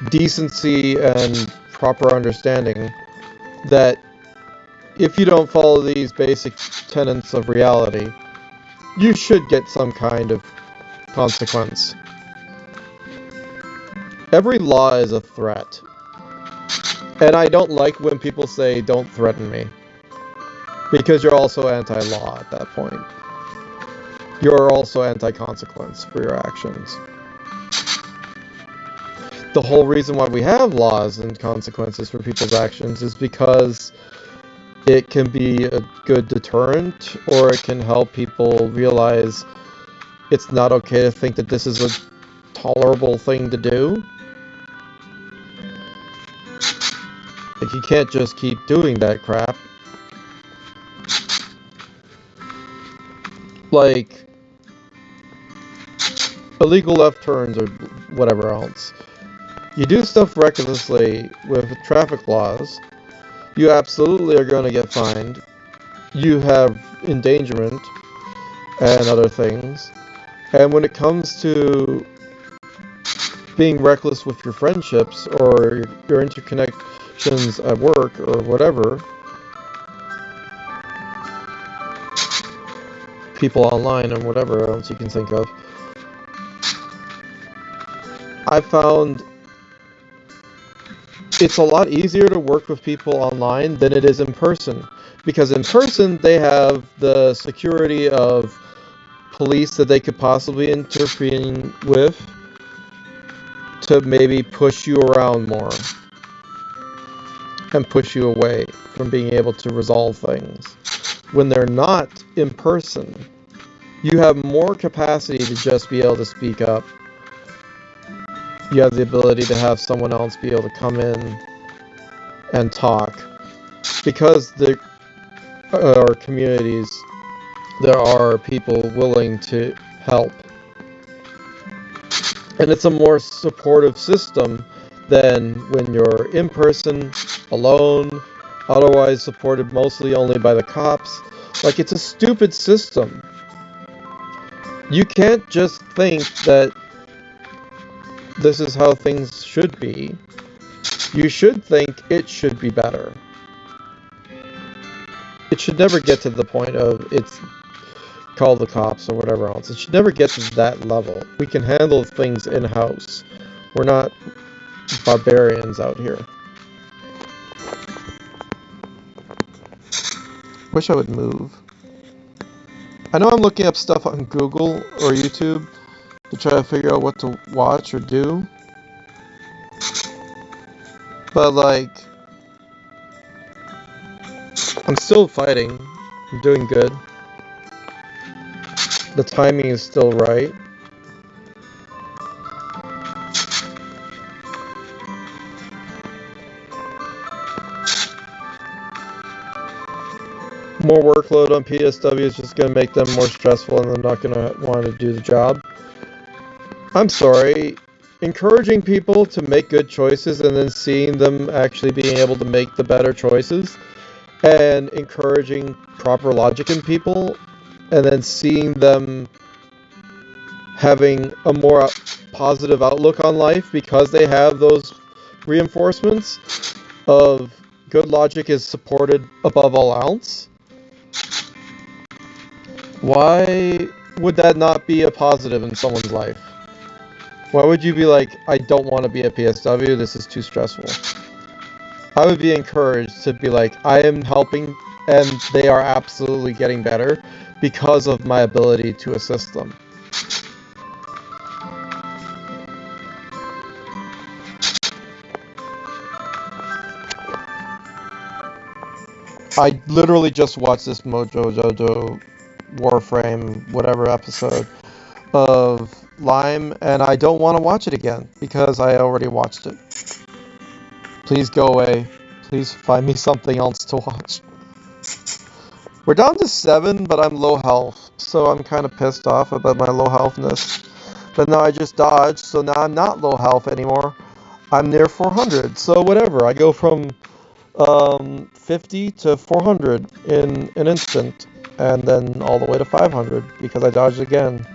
decency and proper understanding that if you don't follow these basic tenets of reality, you should get some kind of consequence. Every law is a threat. And I don't like when people say, don't threaten me. Because you're also anti-law at that point. You're also anti-consequence for your actions. The whole reason why we have laws and consequences for people's actions is because it can be a good deterrent, or it can help people realize it's not okay to think that this is a tolerable thing to do. Like, you can't just keep doing that crap. Like, illegal left turns or whatever else. You do stuff recklessly with traffic laws, you absolutely are going to get fined. You have endangerment and other things. And when it comes to being reckless with your friendships or your interconnections at work or whatever, people online and whatever else you can think of, I found it's a lot easier to work with people online than it is in person. Because in person, they have the security of police that they could possibly intervene with to maybe push you around more and push you away from being able to resolve things. When they're not in person, you have more capacity to just be able to speak up. You have the ability to have someone else be able to come in and talk. Because there are communities, there are people willing to help. And it's a more supportive system than when you're in person, alone, otherwise supported mostly only by the cops. Like, it's a stupid system. You can't just think that this is how things should be. You should think it should be better. It should never get to the point of it's call the cops or whatever else. It should never get to that level. We can handle things in-house. We're not barbarians out here. Wish I would move. I know I'm looking up stuff on Google or YouTube to try to figure out what to watch or do. But, like, I'm still fighting. I'm doing good. The timing is still right. More workload on PSW is just going to make them more stressful, and they're not going to want to do the job. I'm sorry. Encouraging people to make good choices and then seeing them actually being able to make the better choices, and encouraging proper logic in people, and then seeing them having a more positive outlook on life because they have those reinforcements of good logic is supported above all else. Why would that not be a positive in someone's life? Why would you be like, I don't want to be a PSW, this is too stressful? I would be encouraged to be like, I am helping and they are absolutely getting better because of my ability to assist them. I literally just watched this Mojo Jojo Warframe whatever episode of Lime, and I don't want to watch it again because I already watched it. Please go away. Please find me something else to watch. We're down to 7, but I'm low health, so I'm kind of pissed off about my low healthness. But now I just dodged, so now I'm not low health anymore. I'm near 400, so whatever. I go from 50 to 400 in an instant, and then all the way to 500 because I dodged again.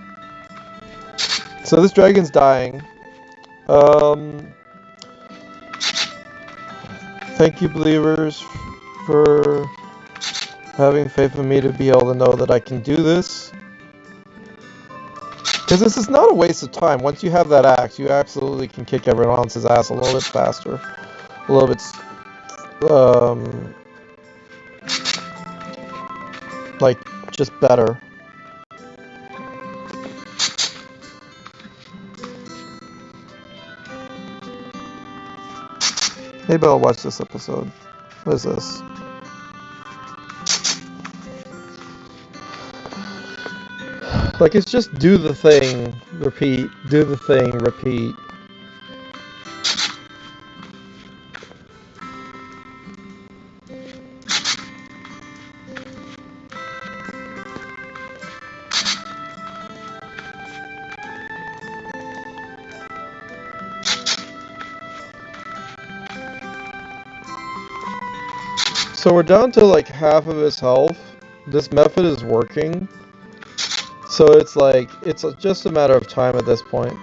So this dragon's dying. Thank you, believers, for having faith in me to be able to know that I can do this. Because this is not a waste of time. Once you have that axe, you absolutely can kick everyone else's ass a little bit faster. A little bit um, like, just better. Maybe I'll watch this episode. What is this? Like, it's just do the thing, repeat, do the thing, repeat. So we're down to like half of his health. This method is working. So it's like, it's just a matter of time at this point.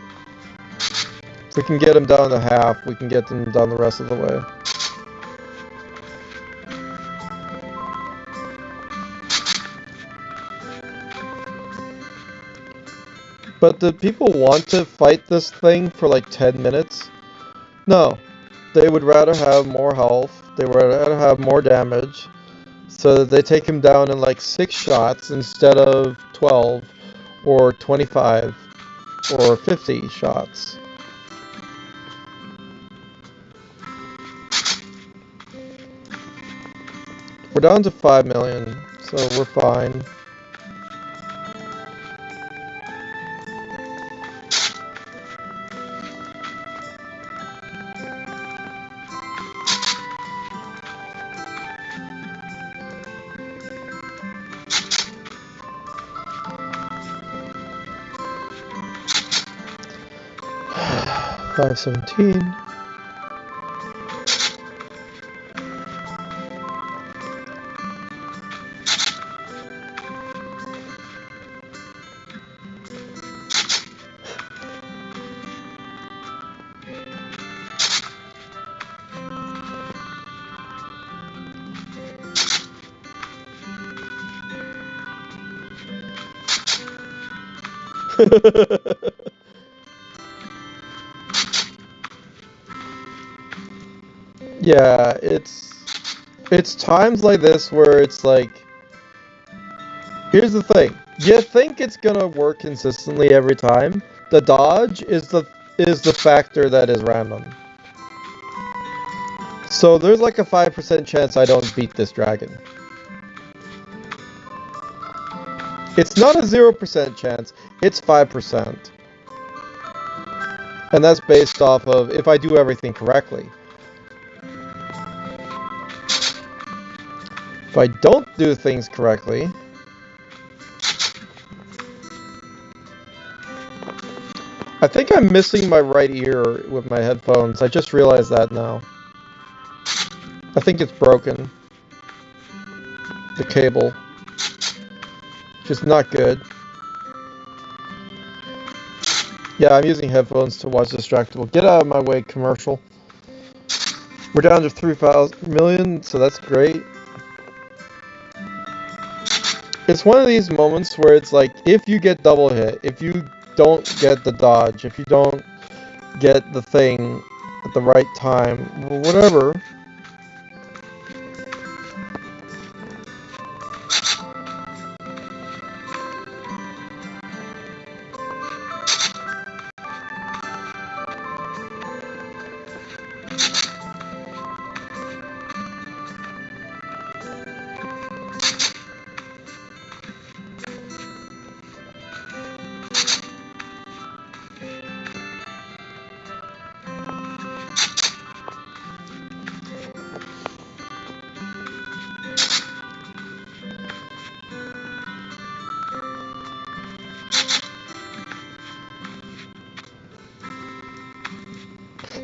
If we can get him down to half, we can get him down the rest of the way. But do people want to fight this thing for like 10 minutes? No. They would rather have more health. They would rather have more damage. So that they take him down in like 6 shots instead of 12 or 25 or 50 shots. We're down to 5 million, so we're fine. $517. Yeah, it's times like this where it's like, here's the thing. You think it's gonna work consistently every time. The dodge is the factor that is random. So there's like a 5% chance I don't beat this dragon. It's not a 0% chance, it's 5%. And that's based off of if I do everything correctly. If I don't do things correctly, I think I'm missing my right ear with my headphones. I just realized that now. I think it's broken. The cable. Just not good. Yeah, I'm using headphones to watch Distractable. Get out of my way, commercial. We're down to 3 million, so that's great. It's one of these moments where it's like, if you get double hit, if you don't get the dodge, if you don't get the thing at the right time, whatever.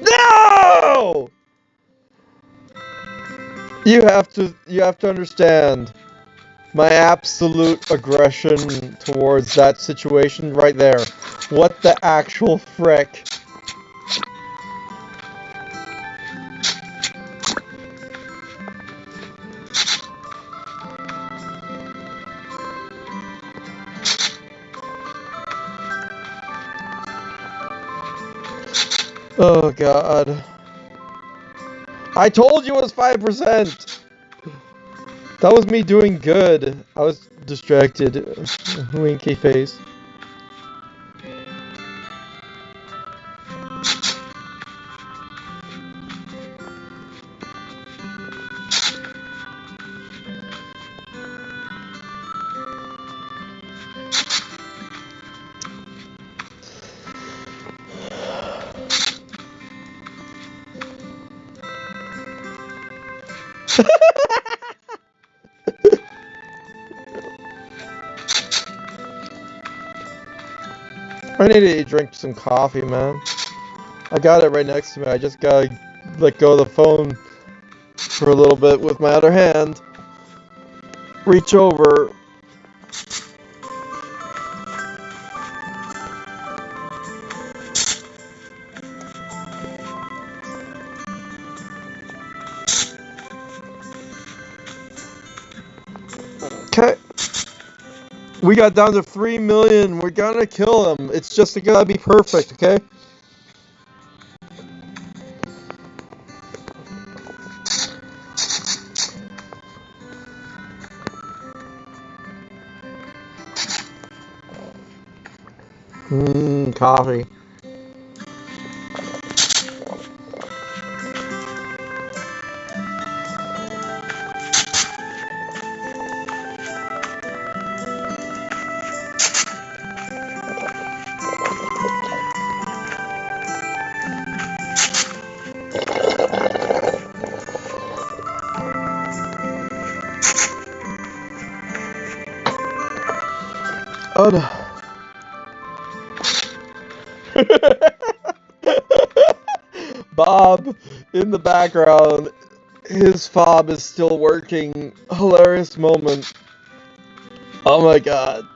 No! You have to understand my absolute aggression towards that situation right there. What the actual frick? Oh god. I told you it was 5%! That was me doing good. I was distracted. Winky face. I need to drink some coffee, man. I got it right next to me. I just gotta let go of the phone for a little bit with my other hand. Reach over. Okay. We got down to 3 million. We're gonna kill him. It's just gotta be perfect, okay? Coffee. Oh no. Bob in the background. His fob is still working. Hilarious moment. Oh my god.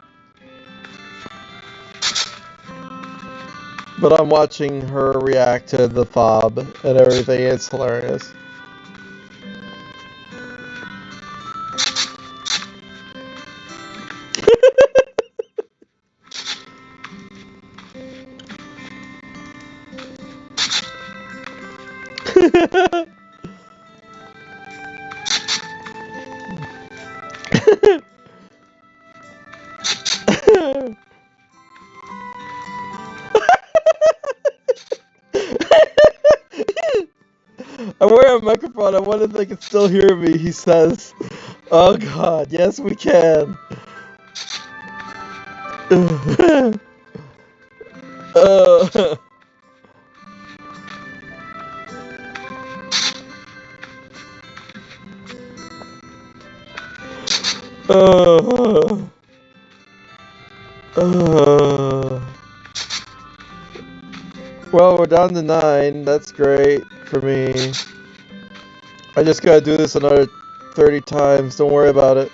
But I'm watching her react to the fob and everything. It's hilarious. I'm wearing a microphone. I wonder if they can still hear me, he says. Oh god, yes we can. uh, uh, uh. Well, we're down to 9. That's great for me. I just gotta do this another 30 times. Don't worry about it.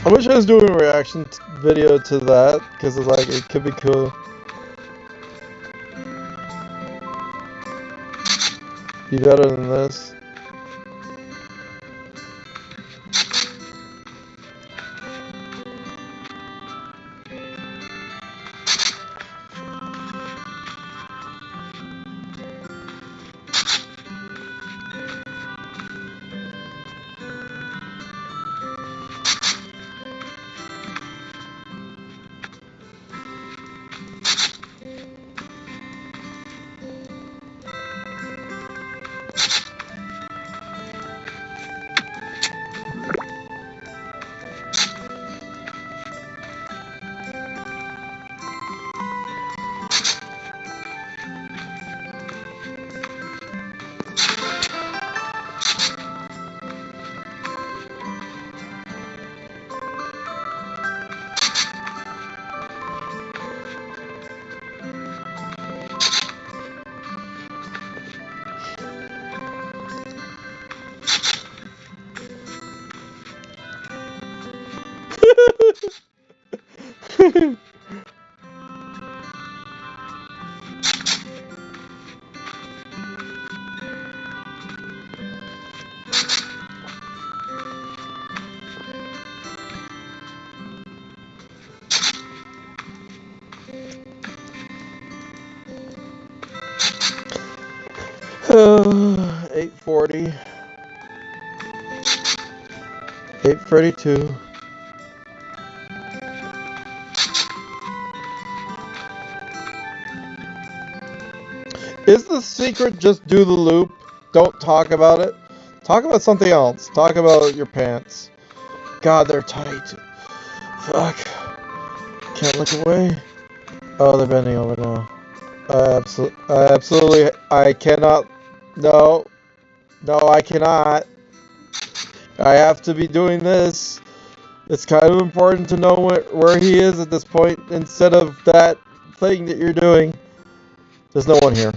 I wish I was doing a reaction video to that, because it's like, it could be cool. Be better than this. $8.40. $8.32. Is the secret just do the loop? Don't talk about it. Talk about something else. Talk about your pants. God, they're tight. Fuck. Can't look away. Oh, they're bending over now. I cannot. No. No, I cannot. I have to be doing this. It's kind of important to know where he is at this point instead of that thing that you're doing. There's no one here.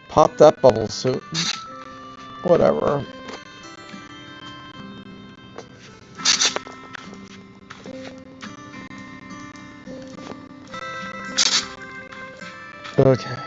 Pop that bubble suit. Whatever. Okay.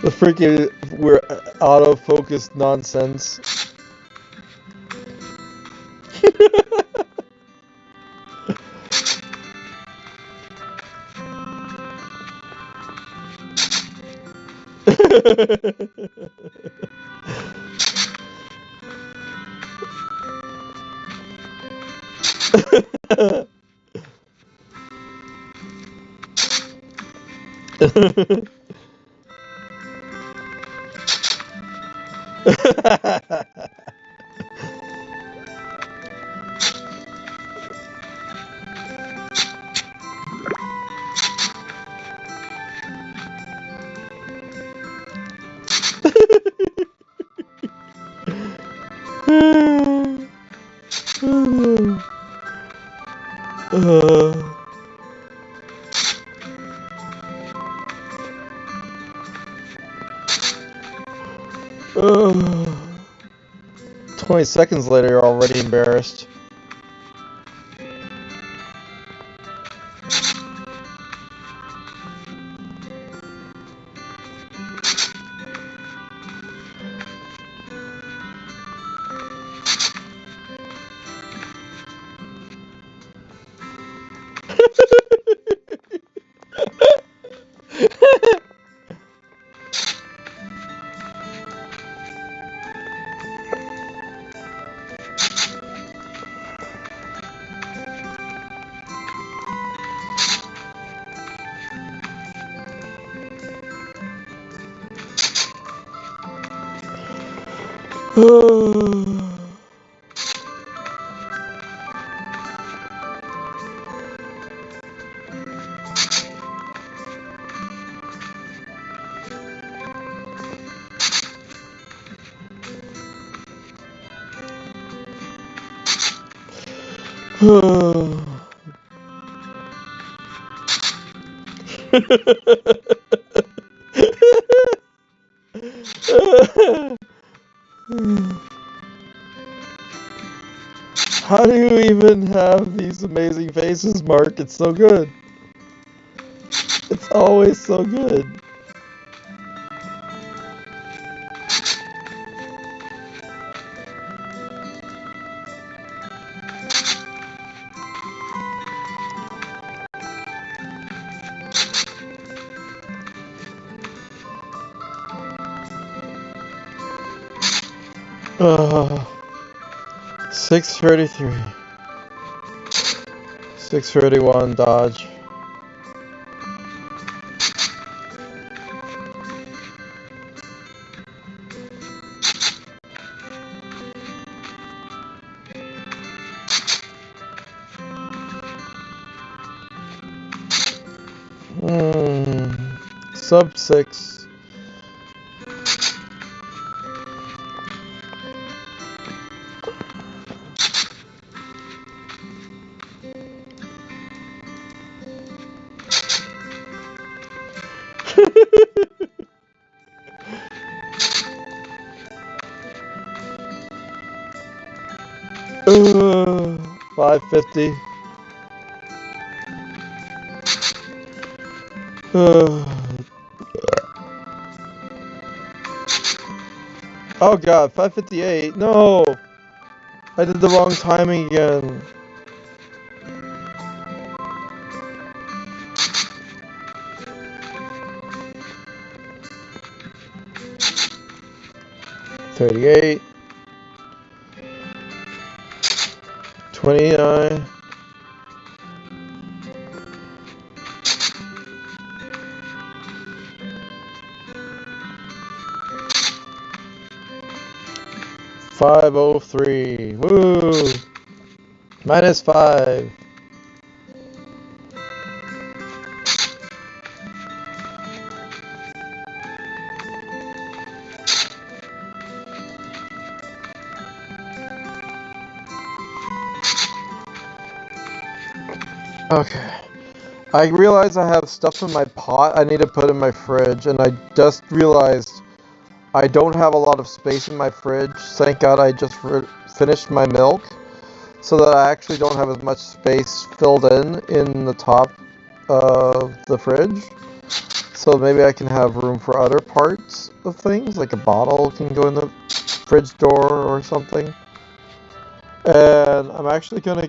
The freaking we're autofocus nonsense. uh, 20 seconds later, you're already embarrassed. How do you even have these amazing faces, Mark? It's so good. It's always so good. Uh, 633. 631, dodge. sub 6. uh, 550. Oh god, 558. No! I did the wrong timing again. $38. 29. $503. Woo! -5. Okay. I realize I have stuff in my pot I need to put in my fridge, and I just realized I don't have a lot of space in my fridge. Thank God I just finished my milk, so that I actually don't have as much space filled in the top of the fridge. So maybe I can have room for other parts of things, like a bottle can go in the fridge door or something. And I'm actually gonna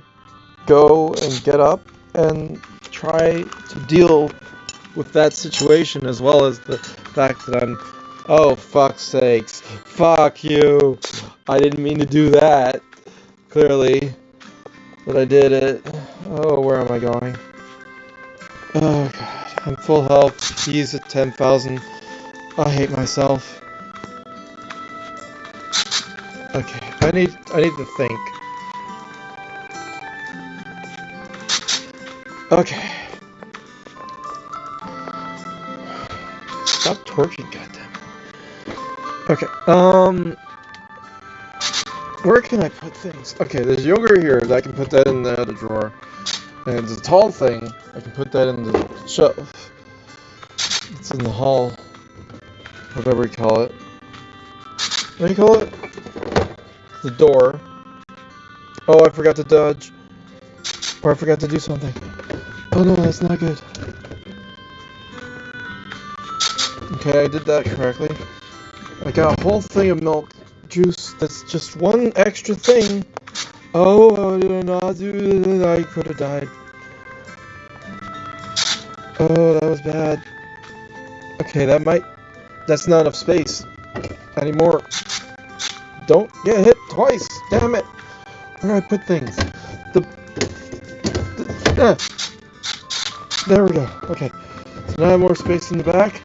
go and get up and try to deal with that situation, as well as the fact that I'm, oh fuck's sakes, fuck you, I didn't mean to do that, clearly, but I did it. Oh, where am I going? Oh god, I'm full health, he's at 10,000, I hate myself. Okay, I need to think. Okay. Stop twerking, goddamn. Okay, where can I put things? Okay, there's yogurt here, I can put that in the other drawer. And the tall thing, I can put that in the shelf. It's in the hall. Whatever you call it. What do you call it? The door. Oh, I forgot to dodge. Or I forgot to do something. Oh no, that's not good. Okay, I did that correctly. I got a whole thing of milk juice. That's just one extra thing. Oh, I did not do that. I could have died. Oh, that was bad. Okay, that's not enough space anymore. Don't get hit twice. Damn it. Where do I put things? There we go. Okay. So now I have more space in the back.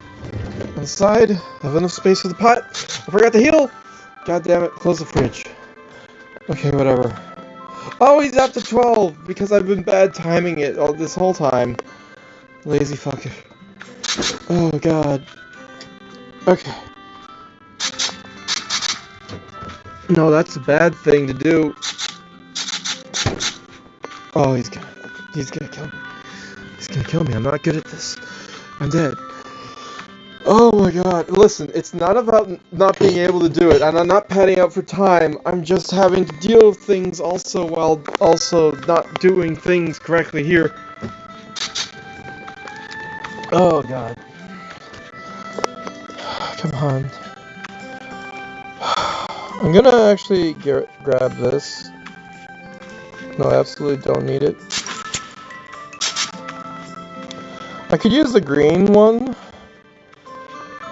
On the side, I have enough space for the pot. I forgot to heal. God damn it. Close the fridge. Okay, whatever. Oh, he's up to 12 because I've been bad timing it all this whole time. Lazy fucker. Oh god. Okay. No, that's a bad thing to do. Oh, he's gonna kill me. He's gonna kill me. I'm not good at this. I'm dead. Oh my god. Listen, it's not about not being able to do it, and I'm not padding out for time. I'm just having to deal with things also while also not doing things correctly here. Oh god. Come on. I'm gonna actually grab this. No, I absolutely don't need it. I could use the green one.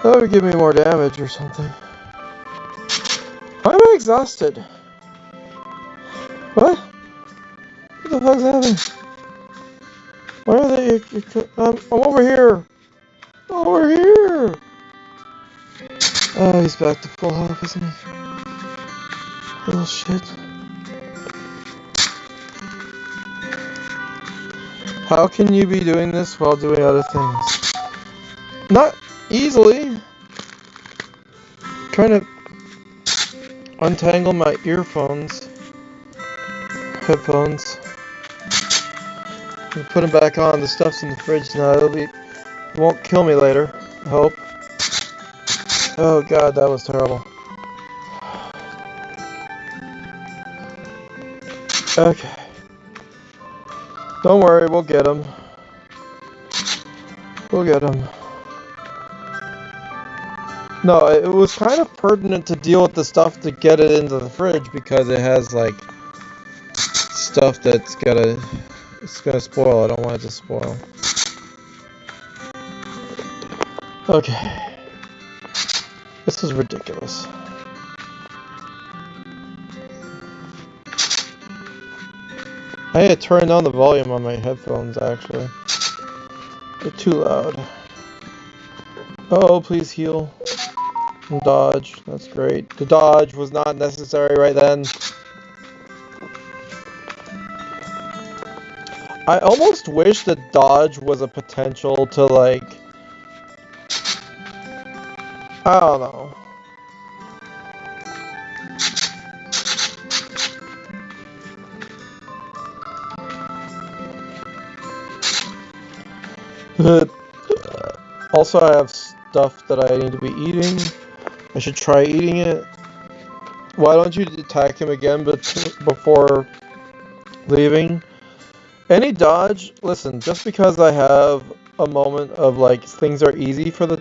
That would give me more damage or something. Why am I exhausted? What? What the fuck's happening? Why are they? I'm over here. Over here. Oh, he's back to full health, isn't he? Little shit. How can you be doing this while doing other things? easily. Trying to untangle my headphones. Put them back on. The stuff's in the fridge now. It won't kill me later, I hope. Oh god, that was terrible. Okay. Don't worry, we'll get him. We'll get him. No, it was kind of pertinent to deal with the stuff to get it into the fridge because it has like stuff that's gonna spoil. I don't want it to spoil. Okay. This is ridiculous. I had to turn down the volume on my headphones, actually. They're too loud. Oh, please heal. And dodge. That's great. The dodge was not necessary right then. I almost wish that dodge was a potential to, like... I don't know. Also, I have stuff that I need to be eating. I should try eating it. Why don't you attack him again before leaving? Any dodge? Listen, just because I have a moment of like things are easy for the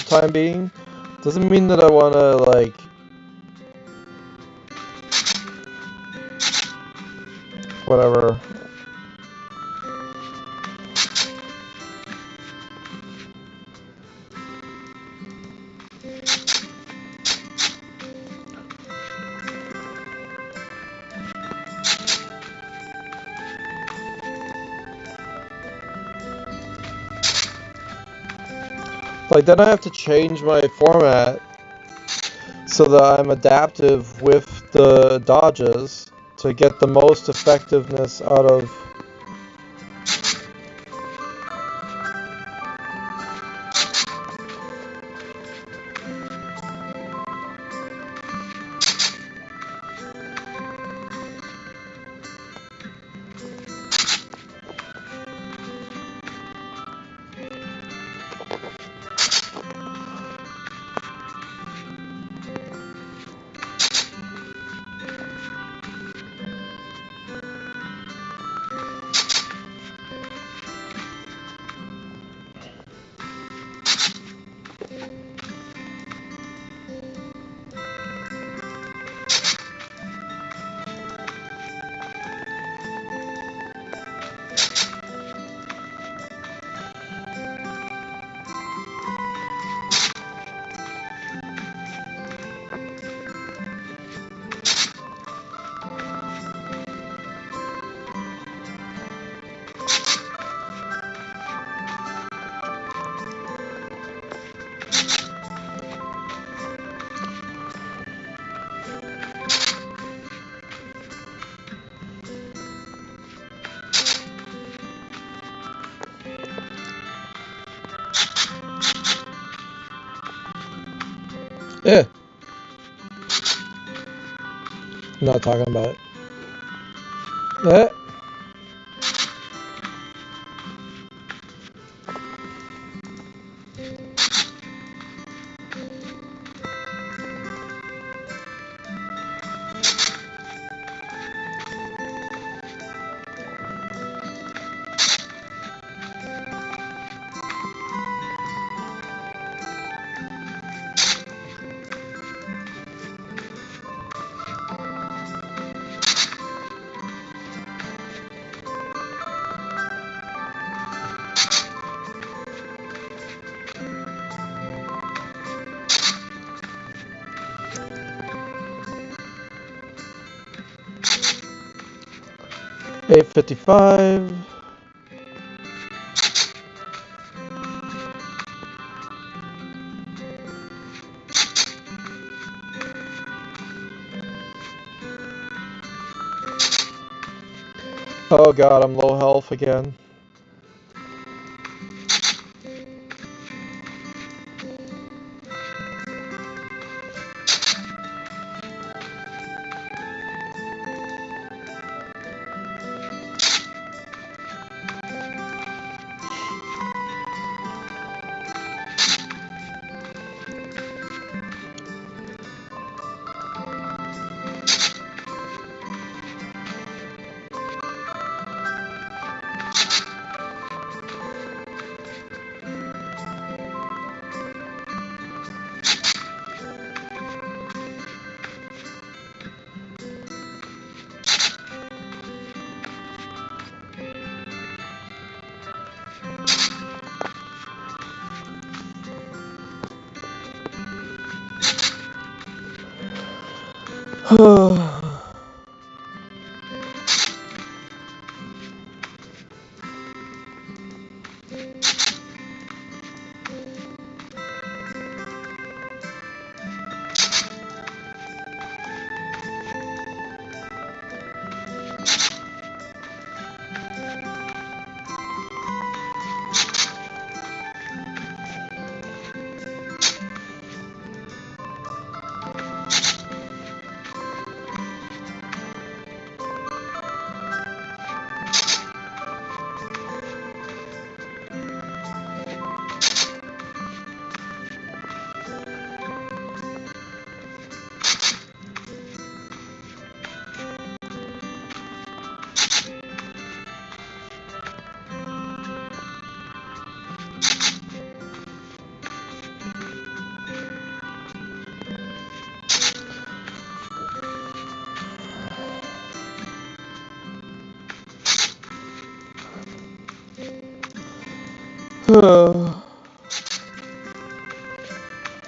time being, doesn't mean that I want to like whatever. Like, then I have to change my format so that I'm adaptive with the dodges to get the most effectiveness out of... Yeah. I'm not talking about it. $8.55. Oh god, I'm low health again.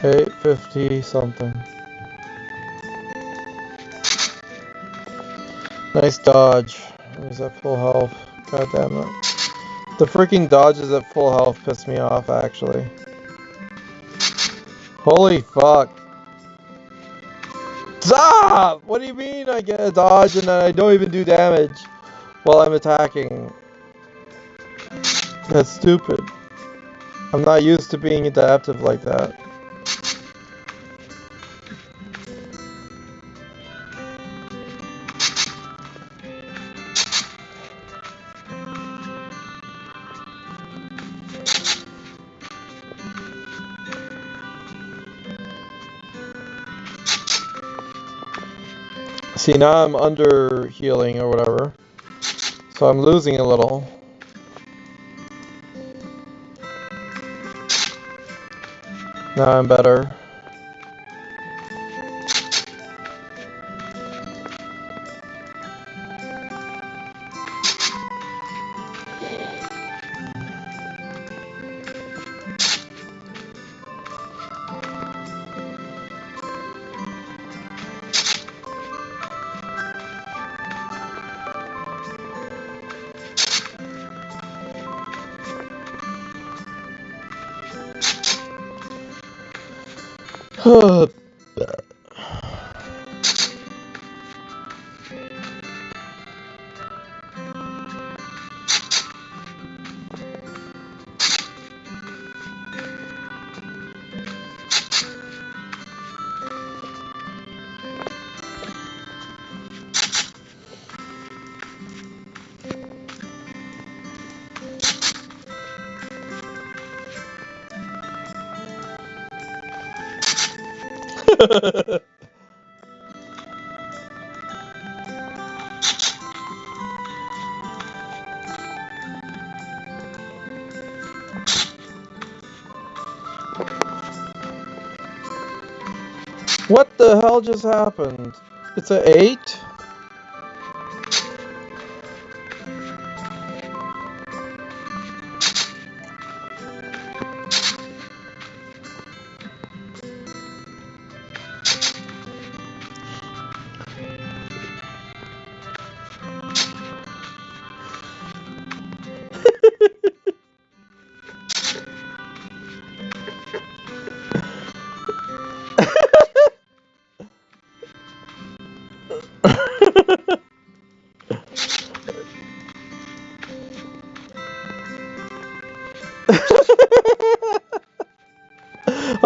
$850 something. Nice dodge. He's at full health. God damn it. The freaking dodges at full health piss me off, actually. Holy fuck. Stop! What do you mean I get a dodge and then I don't even do damage while I'm attacking? That's stupid. I'm not used to being adaptive like that. See, now I'm under healing or whatever. So I'm losing a little. Now I'm better. What the hell just happened? It's an 8?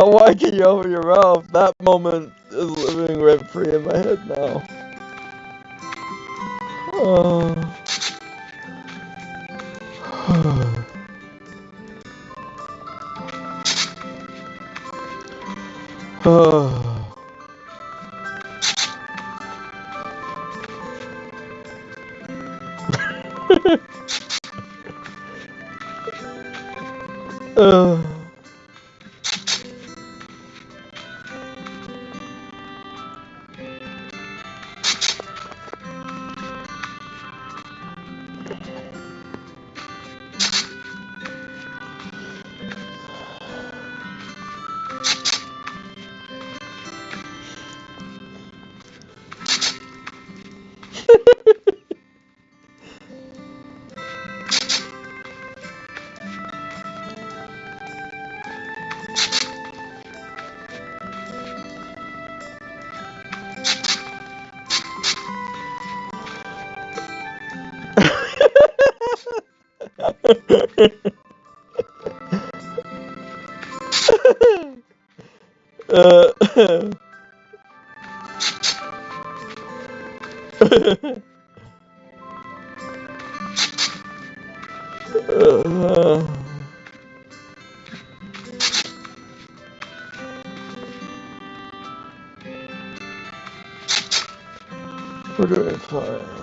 Why can you open your mouth? That moment is living rent free in my head now. Oh. uh, we're doing fine.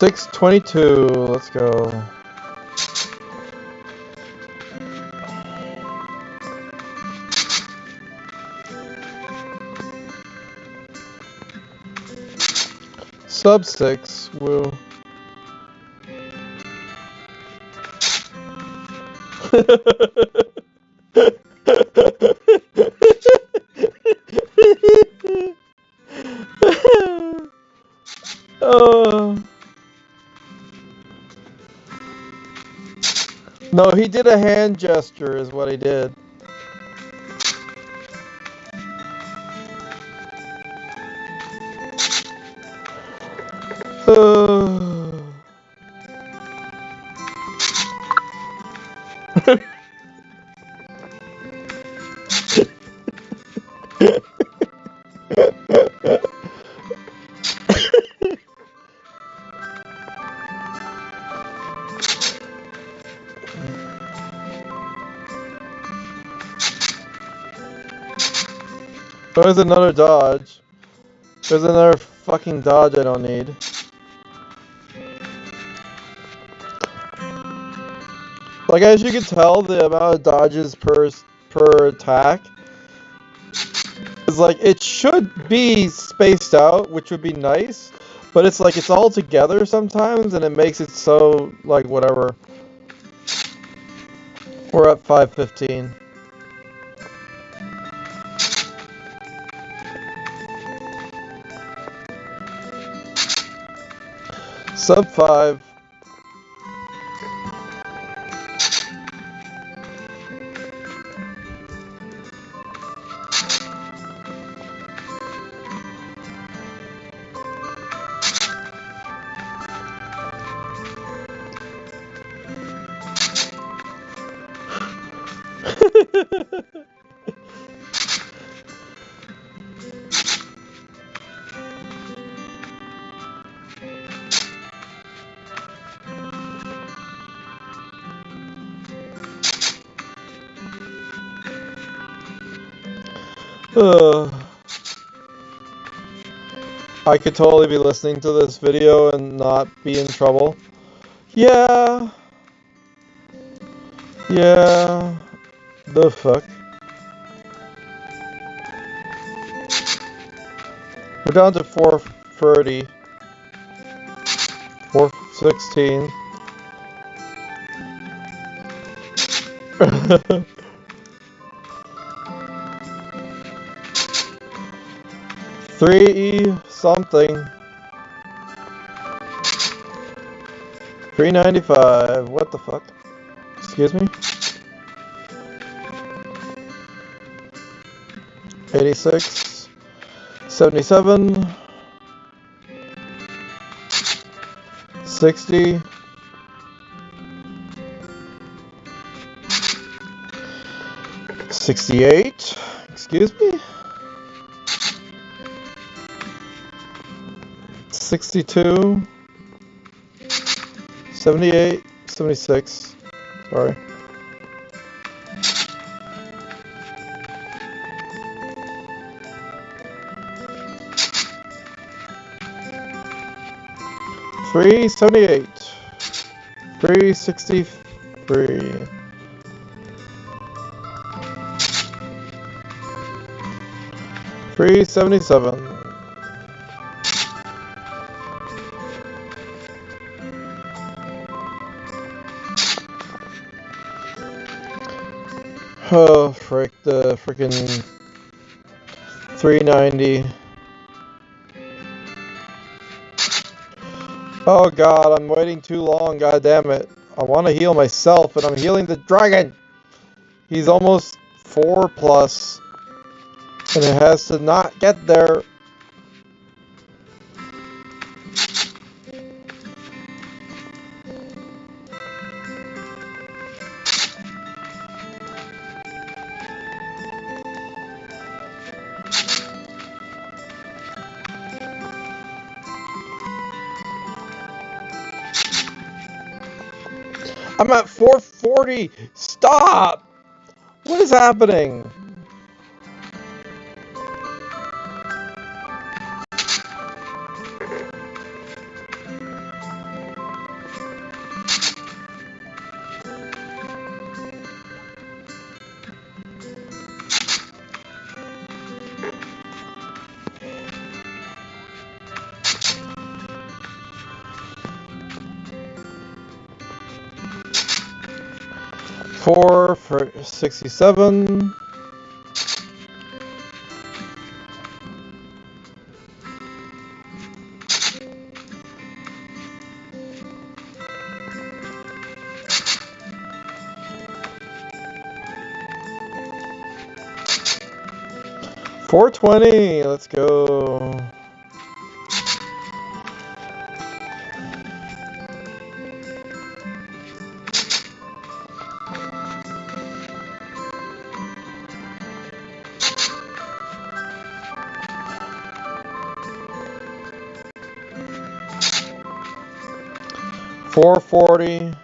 $6.22. Let's go. Sub 6. Woo. No, he did a hand gesture is what he did. There's another dodge. There's another fucking dodge I don't need. Like, as you can tell, the amount of dodges per attack is like, it should be spaced out, which would be nice, but it's like it's all together sometimes, and it makes it so, like, whatever. We're at 5:15. Sub 5. I could totally be listening to this video and not be in trouble. Yeah. Yeah. The fuck? We're down to 430. 416. $3 something. $3.95. What the fuck? Excuse me? 86. 77. 60. 68. Excuse me? 62. 78. 76. Sorry. $3.78. $3.63. 377. Oh, frick, the frickin' 390. Oh god, I'm waiting too long, god damn it. I want to heal myself, and I'm healing the dragon! He's almost 4 plus, and it has to not get there. I'm at 440! Stop! What is happening? Four for 67. $420. Let's go. $440.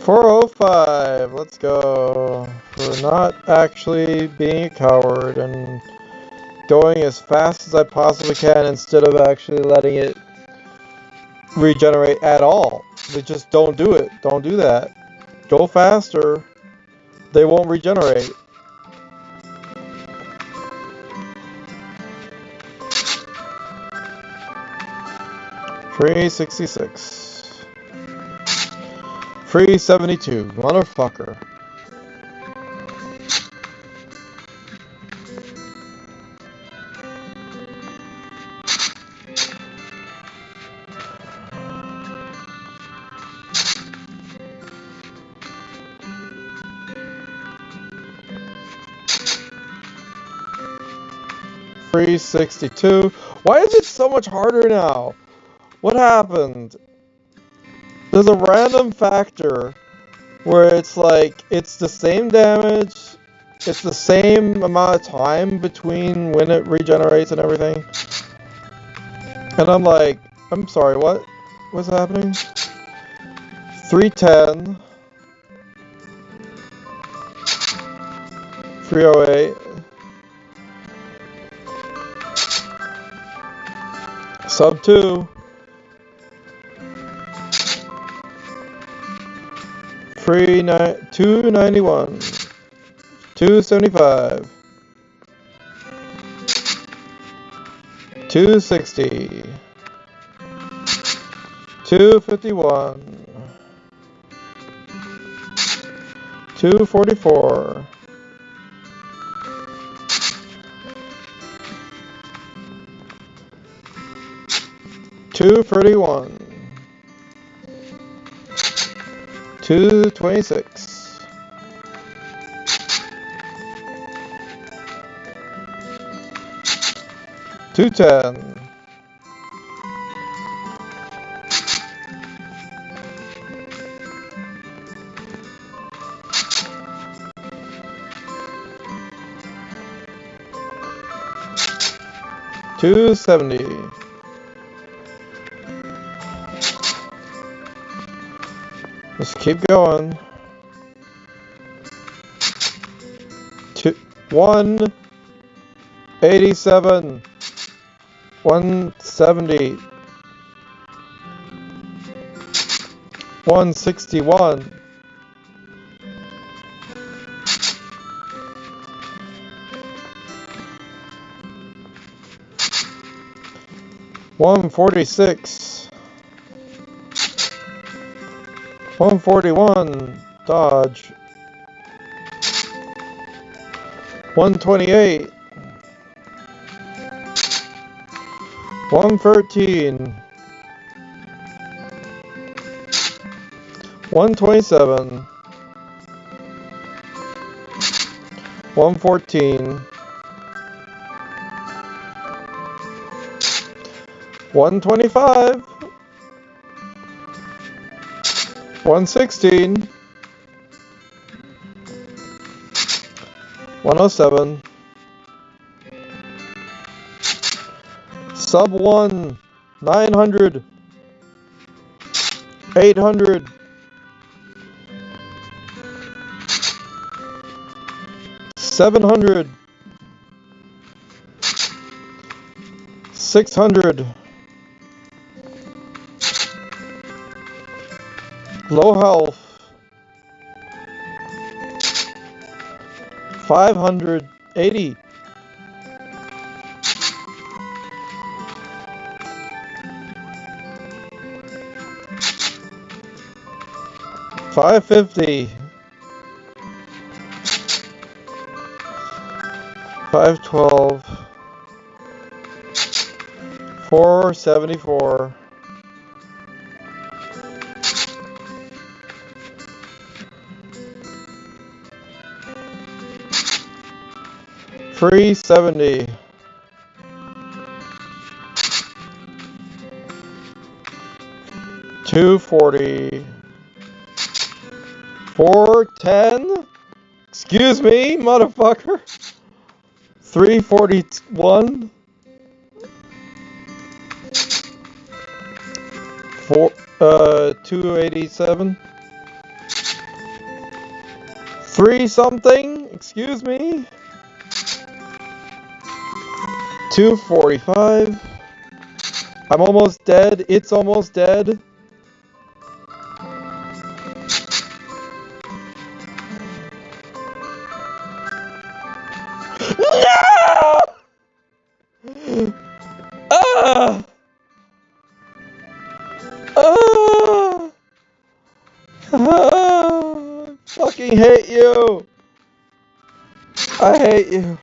$405. Let's go. For not actually being a coward and going as fast as I possibly can instead of actually letting it regenerate at all. They just don't do it. Don't do that. Go faster. They won't regenerate. $366. $372. Motherfucker. $362. Why is it so much harder now? What happened? There's a random factor where it's like, it's the same damage, it's the same amount of time between when it regenerates and everything. And I'm like, I'm sorry, what? What's happening? 310. 308. Sub 2. 291. 275. 260. 251. 244. 231. 226. 210. 270. Just keep going. 187. 170. 161. 146. 141. Dodge. 128. 113. 127. 114. 125. 116. 107. Sub 1. 900. 800. 700. 600. Low health. 580. 550. 512. 474. 370. 240. 410. Excuse me, motherfucker. 341. 287. 3 something. Excuse me. 245. I'm almost dead. It's almost dead. No! Ah! Ah! Ah! Fucking hate you. I hate you.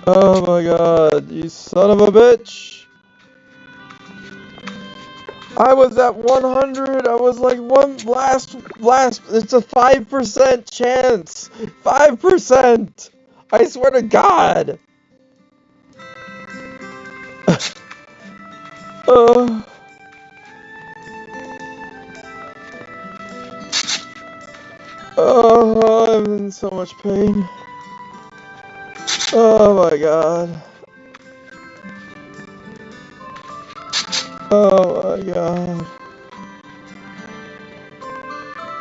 Oh my god, you son of a bitch. I was at 100. I was like last. It's a 5% chance. 5%. I swear to God. I'm in so much pain. Oh my god. Oh my god.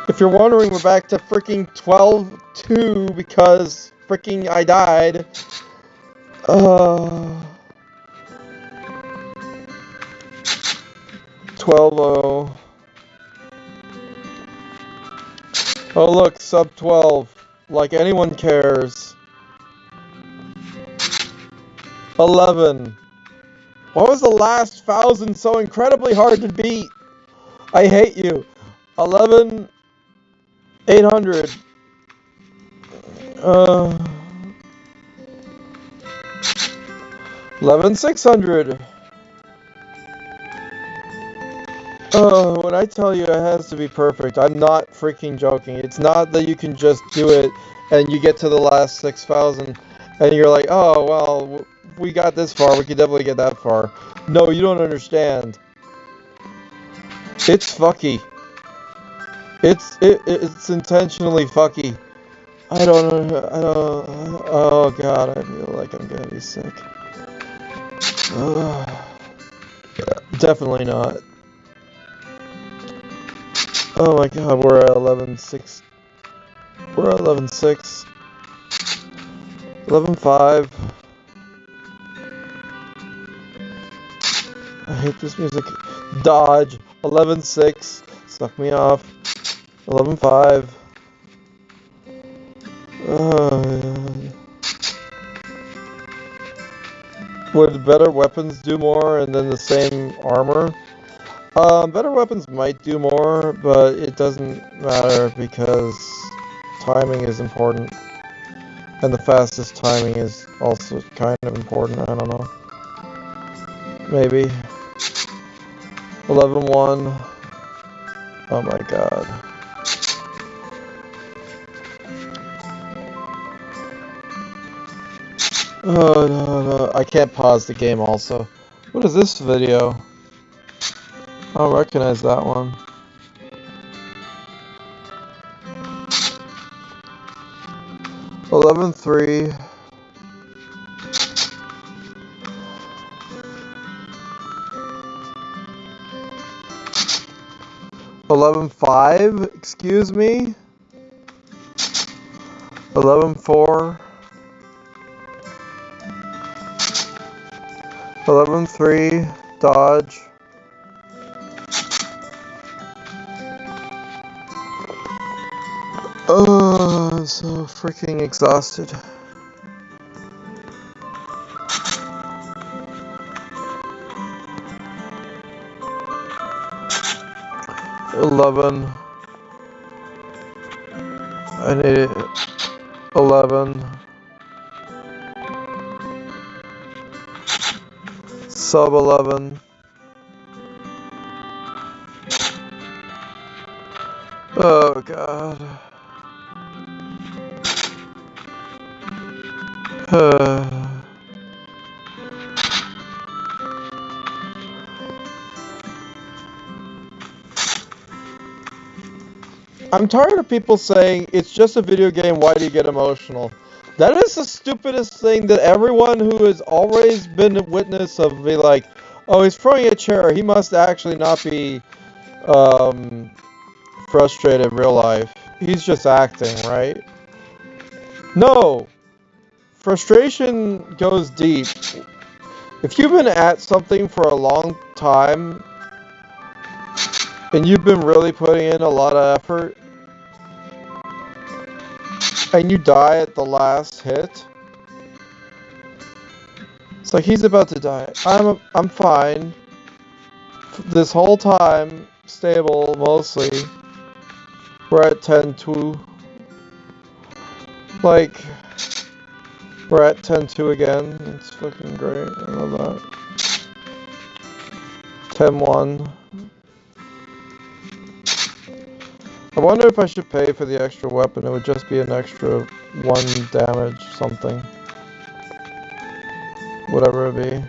If you're wondering, we're back to freaking 12-2 because freaking I died. 12-0. Oh look, sub 12. Like anyone cares. 11. Why was the last 1,000 so incredibly hard to beat? I hate you. 11. 800. 11,600. When I tell you it has to be perfect, I'm not freaking joking. It's not that you can just do it and you get to the last 6,000 and you're like, oh, well, we got this far, we could definitely get that far. No, you don't understand. It's fucky. It's intentionally fucky. I don't, oh god, I feel like I'm gonna be sick. Definitely not. Oh my god, we're at 11.6. We're at 11.6. 11.5. I hate this music. Dodge. 11.6. Suck me off. 11.5. Oh, would better weapons do more and then the same armor? Better weapons might do more, but it doesn't matter because timing is important. And the fastest timing is also kind of important, I don't know. Maybe. 11.1. Oh my god. Oh no, I can't pause the game also. What is this video? I don't recognize that one. Eleven three. $11.5, excuse me. 11.4. 11.3, dodge. Oh, I'm so freaking exhausted. 11. I need 11. Sub 11. Oh god. I'm tired of people saying, it's just a video game, why do you get emotional? That is the stupidest thing that everyone who has always been a witness of be like, oh, he's throwing a chair, he must actually not be frustrated in real life. He's just acting, right? No! Frustration goes deep. If you've been at something for a long time, and you've been really putting in a lot of effort, and you die at the last hit, it's like he's about to die. I'm fine. This whole time, stable mostly. We're at 10-2. Like, we're at 10-2 again. It's fucking great. I love that. 10-1. I wonder if I should pay for the extra weapon. It would just be an extra 1 damage something. Whatever it be.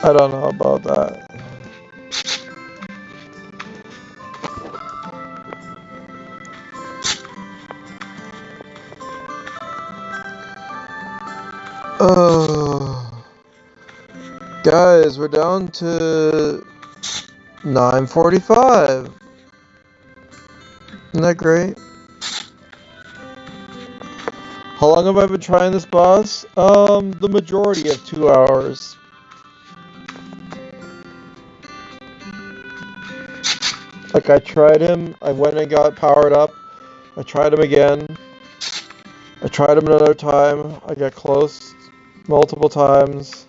I don't know about that. Oh, guys, we're down to 9:45. Isn't that great? How long have I been trying this boss? The majority of 2 hours. Like, I tried him, I went and got powered up, I tried him again, I tried him another time, I got close multiple times.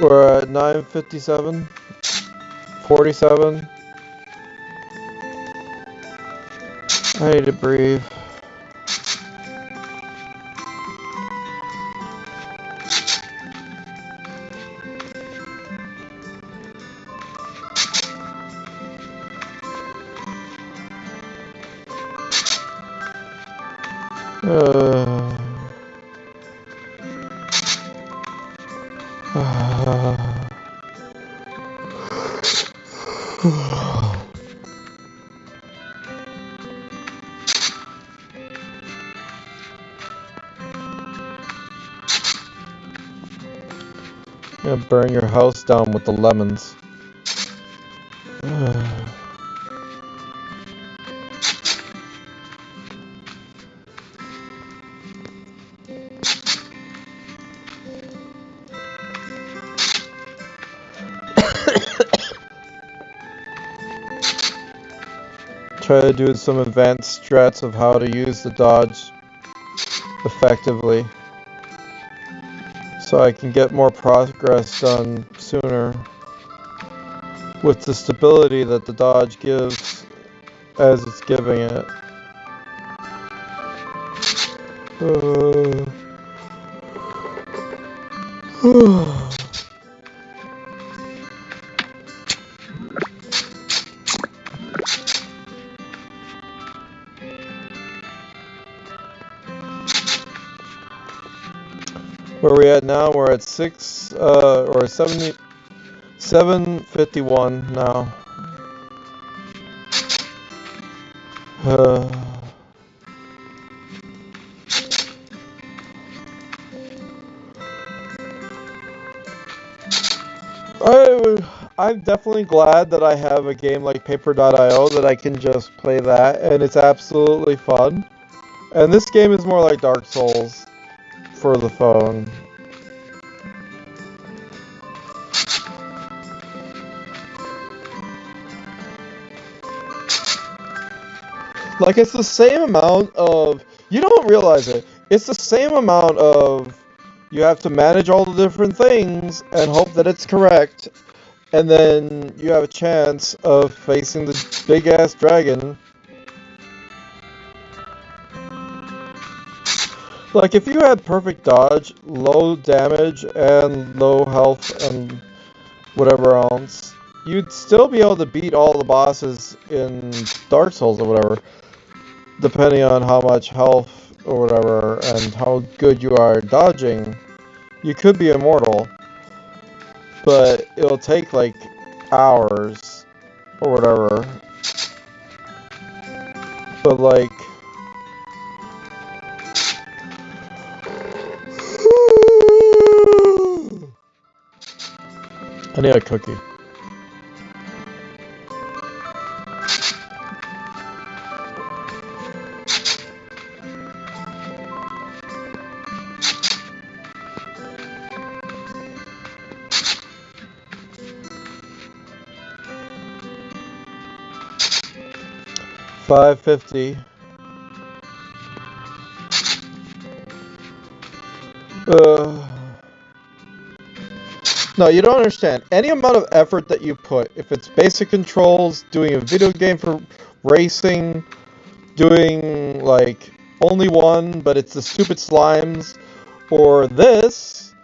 We're at 9:57, 47. I need to breathe. Gonna burn your house down with the lemons. Try to do some advanced strats of how to use the dodge effectively, so I can get more progress done sooner with the stability that the dodge gives as it's giving it. Where are we at now? We're at 751 now. I'm definitely glad that I have a game like Paper.io that I can just play that, and it's absolutely fun. And this game is more like Dark Souls for the phone. Like, it's the same amount of... You don't realize it. It's the same amount of... You have to manage all the different things and hope that it's correct. And then you have a chance of facing the big-ass dragon. Like, if you had perfect dodge, low damage, and low health, and whatever else, you'd still be able to beat all the bosses in Dark Souls or whatever, depending on how much health or whatever, and how good you are dodging. You could be immortal, but it'll take, like, hours or whatever. But, like... I need a cookie. $5.50. No, you don't understand. Any amount of effort that you put, if it's basic controls, doing a video game for racing, doing, like, only one, but it's the stupid slimes, or this,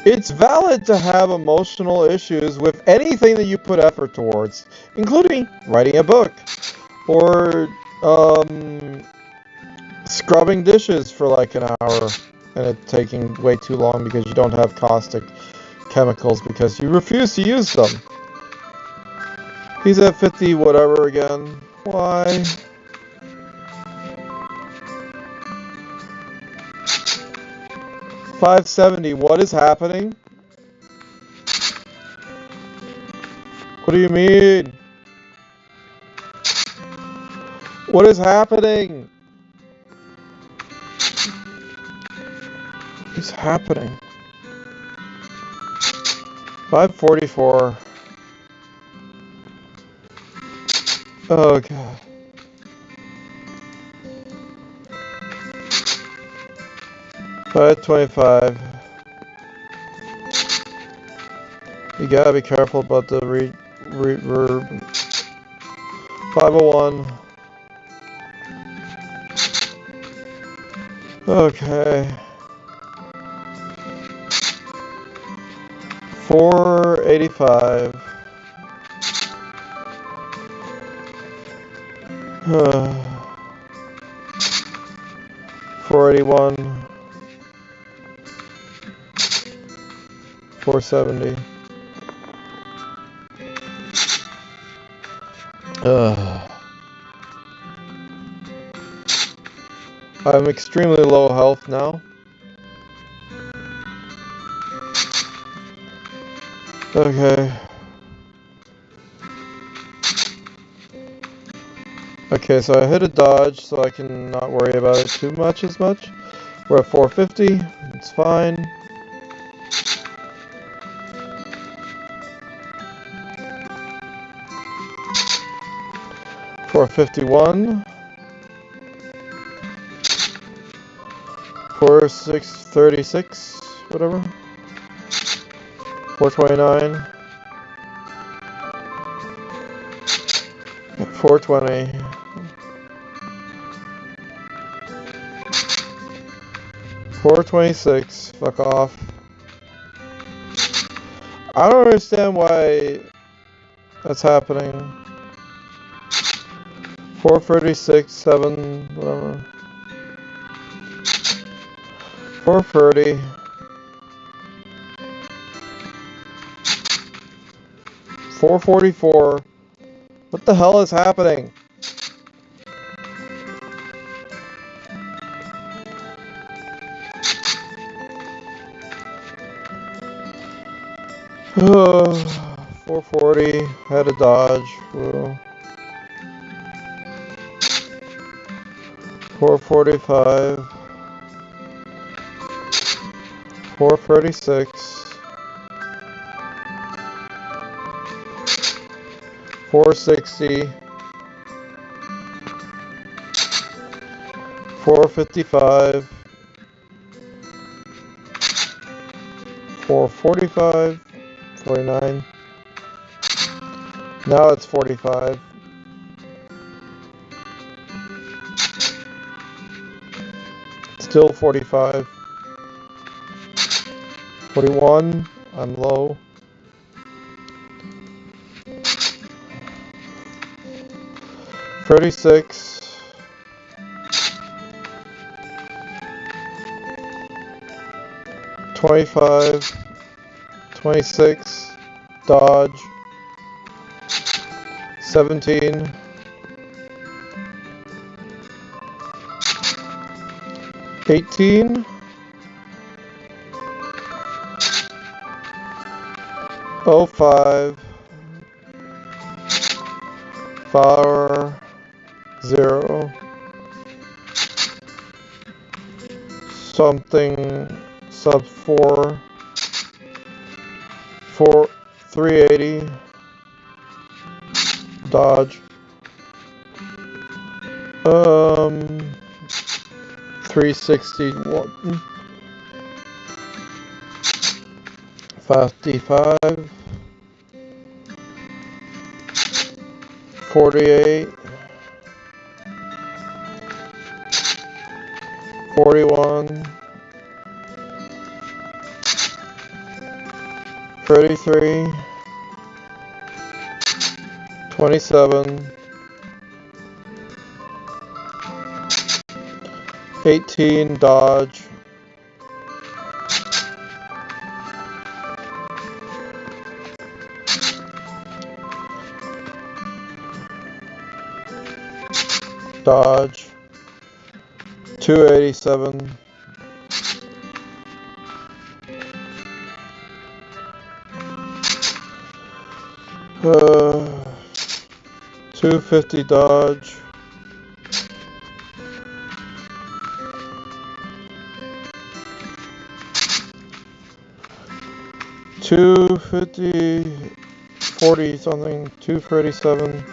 it's valid to have emotional issues with anything that you put effort towards, including writing a book, or, scrubbing dishes for, like, an hour, and it taking way too long because you don't have caustic chemicals because you refuse to use them. He's at 50 whatever again. Why? $5.70. What is happening? What do you mean? What is happening? What is happening? 544. Oh god. $525. You gotta be careful about the reverb. 501. Okay. 485. 481. 470. I'm extremely low health now. Okay. Okay, so I hit a dodge, so I can not worry about it too much as much. We're at 450. It's fine. $451. 4636, whatever. 429. 420. 426. Fuck off. I don't understand why that's happening. 436, 7, whatever. 430. 444. What the hell is happening? Oh, 440. Had a dodge. Whoa. 445. 436. 460. 455. 445. 49. Now it's 45. Still 45. 41. I'm low. 36. 25. 26. Dodge. 17. 18. 05. 4. 0. Something sub 4. 4. 380. Dodge. 361. 55. 48. 41. 33. 27. 18. Dodge. 287. 250 dodge. 250, 40 something, 237,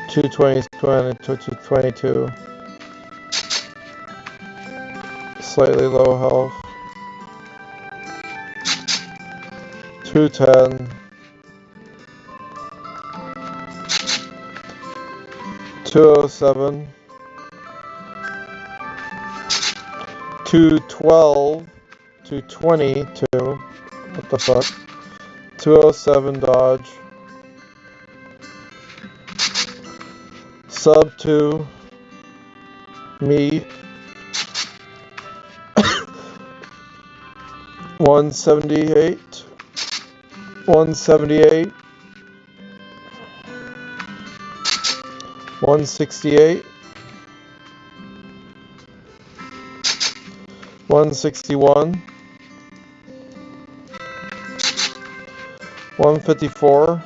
220, 222, slightly low health, 210, 207, 212, 222, what the fuck, 207 dodge, sub 2, me, 178, 178, 168, 161, 154.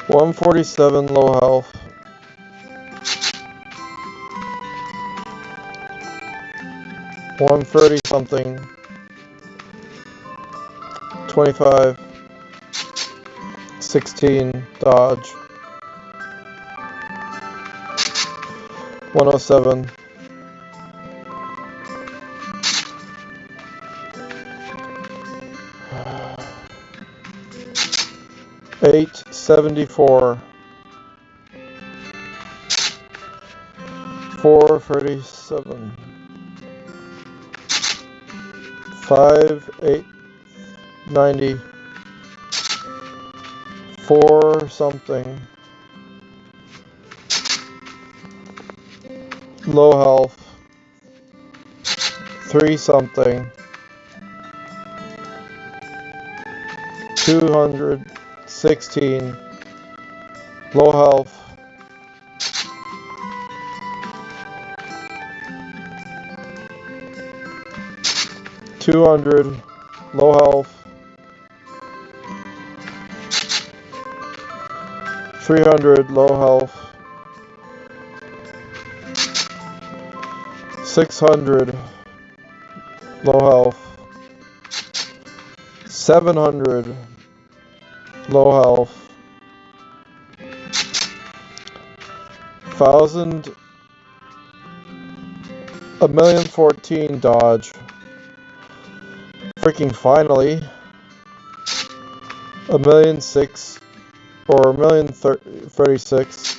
147 low health. 130 something. 25. 16 dodge. 107. 874. 437. 5,890. 4 something. Low health. 3 something. 216. Low health. 200. Low health. 300. Low health. 600. Low health. 700. Low health. 1,000. 1,014 dodge. Freaking finally. 1,006 or 1,036.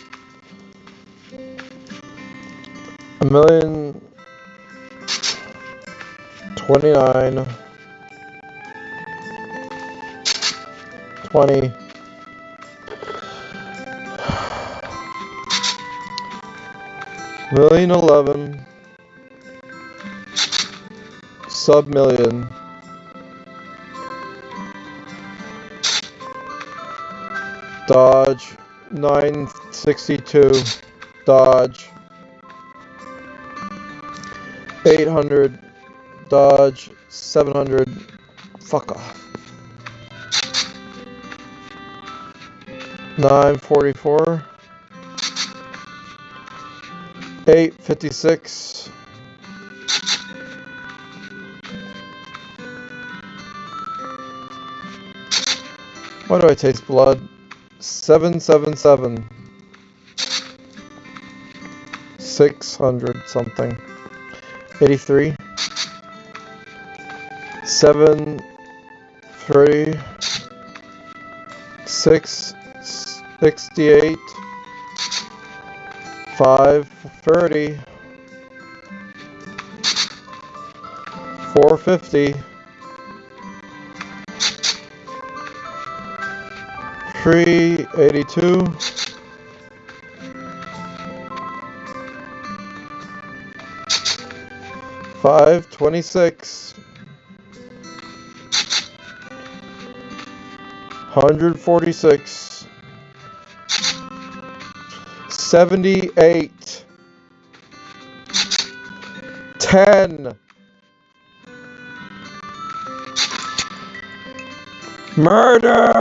1,029. 20. 1,011. Sub-million. Dodge. 962. Dodge. 800. Dodge. 700. Fuck off. 944. 856. 'Why do I taste blood? 777. 600 something. 83. 73. 668. 530. 450. 382. 526. 146. 78. 10. Murder!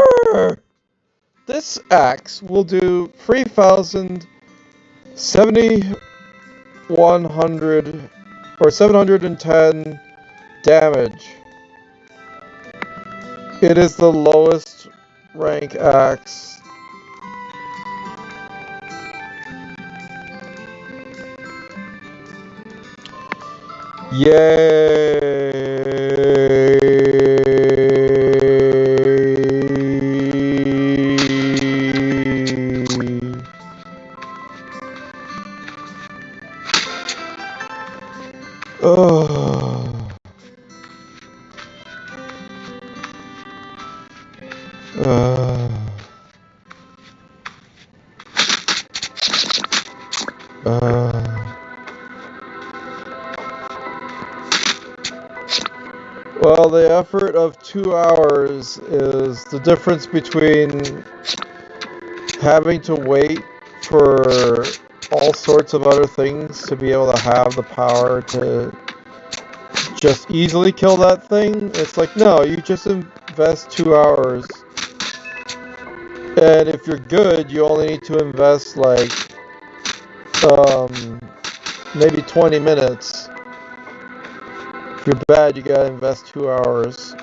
This axe will do 3,700 or 710 damage. It is the lowest rank axe. Yay! Well, the effort of 2 hours is the difference between having to wait for all sorts of other things to be able to have the power to just easily kill that thing. It's like, no, you just invest 2 hours. And if you're good, you only need to invest like maybe 20 minutes. If you're bad, you gotta invest 2 hours.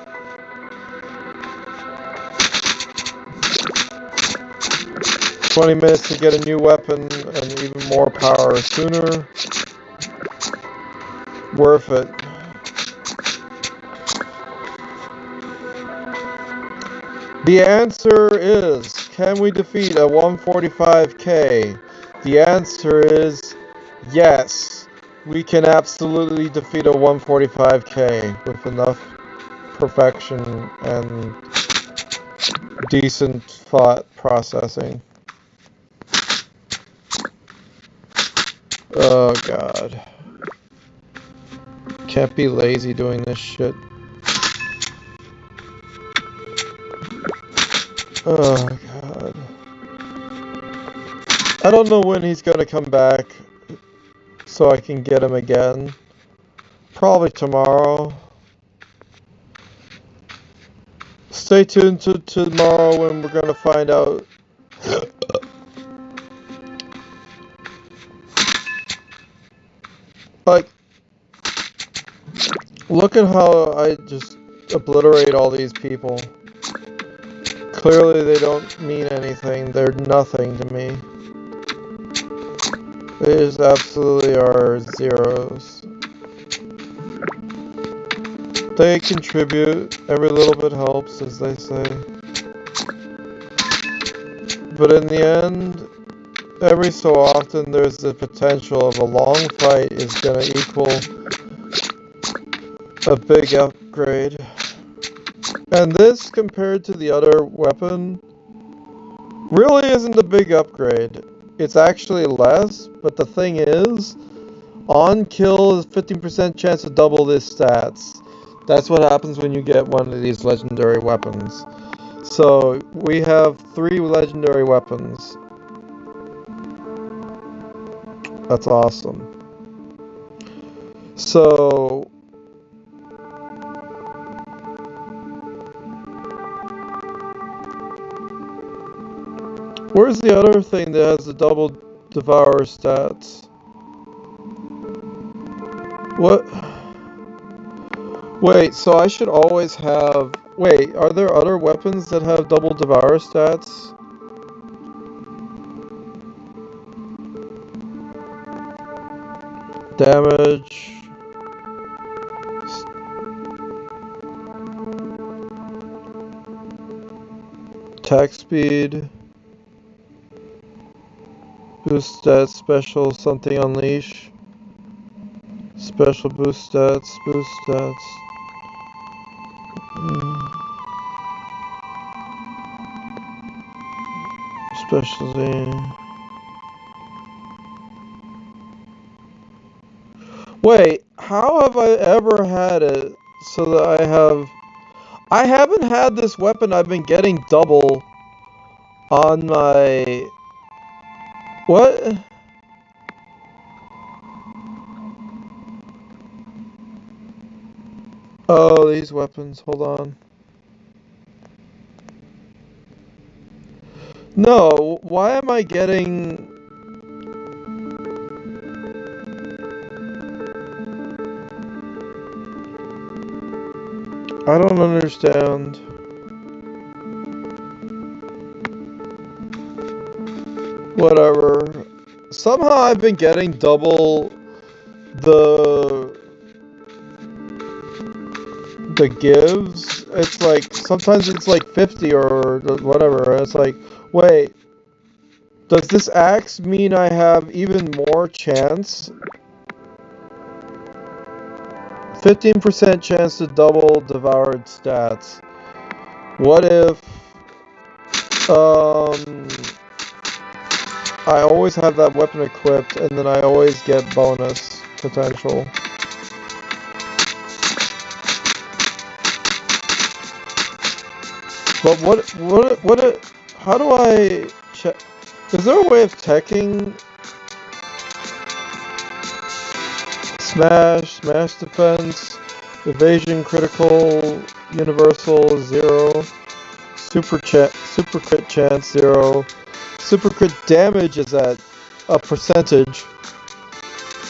"20 minutes to get a new weapon and even more power sooner. Worth it." The answer is, can we defeat a 145k? The answer is yes. We can absolutely defeat a 145k with enough perfection and decent thought processing. Oh god. Can't be lazy doing this shit. Oh god. I don't know when he's gonna come back so I can get him again. Probably tomorrow. Stay tuned to tomorrow when we're gonna find out. Like, look at how I just obliterate all these people. Clearly they don't mean anything. They're nothing to me. They just absolutely are zeros. They contribute. Every little bit helps, as they say. But in the end, every so often there's the potential of a long fight is gonna equal a big upgrade. And this, compared to the other weapon, really isn't a big upgrade. It's actually less, but the thing is, on kill is 15% chance to double this stats. That's what happens when you get one of these legendary weapons. So, we have 3 legendary weapons. That's awesome. So, where's the other thing that has the double devour stats? What? Wait, so I should always have... Wait, are there other weapons that have double devour stats? Damage... attack speed... boost stats, special, something unleash... special boost stats, boost stats... Specialty... Wait, how have I ever had it so that I haven't had this weapon. I've been getting double on my... What? Oh, these weapons. Hold on. No, why am I getting... I don't understand. Whatever. Somehow I've been getting double the gives. It's like, sometimes it's like 50 or whatever. It's like, wait, does this axe mean I have even more chance? 15% chance to double devoured stats. What if I always have that weapon equipped and then I always get bonus potential? But how do I check? Is there a way of checking smash defense, Evasion critical universal 0. Super crit chance 0. Super crit damage is at a percentage.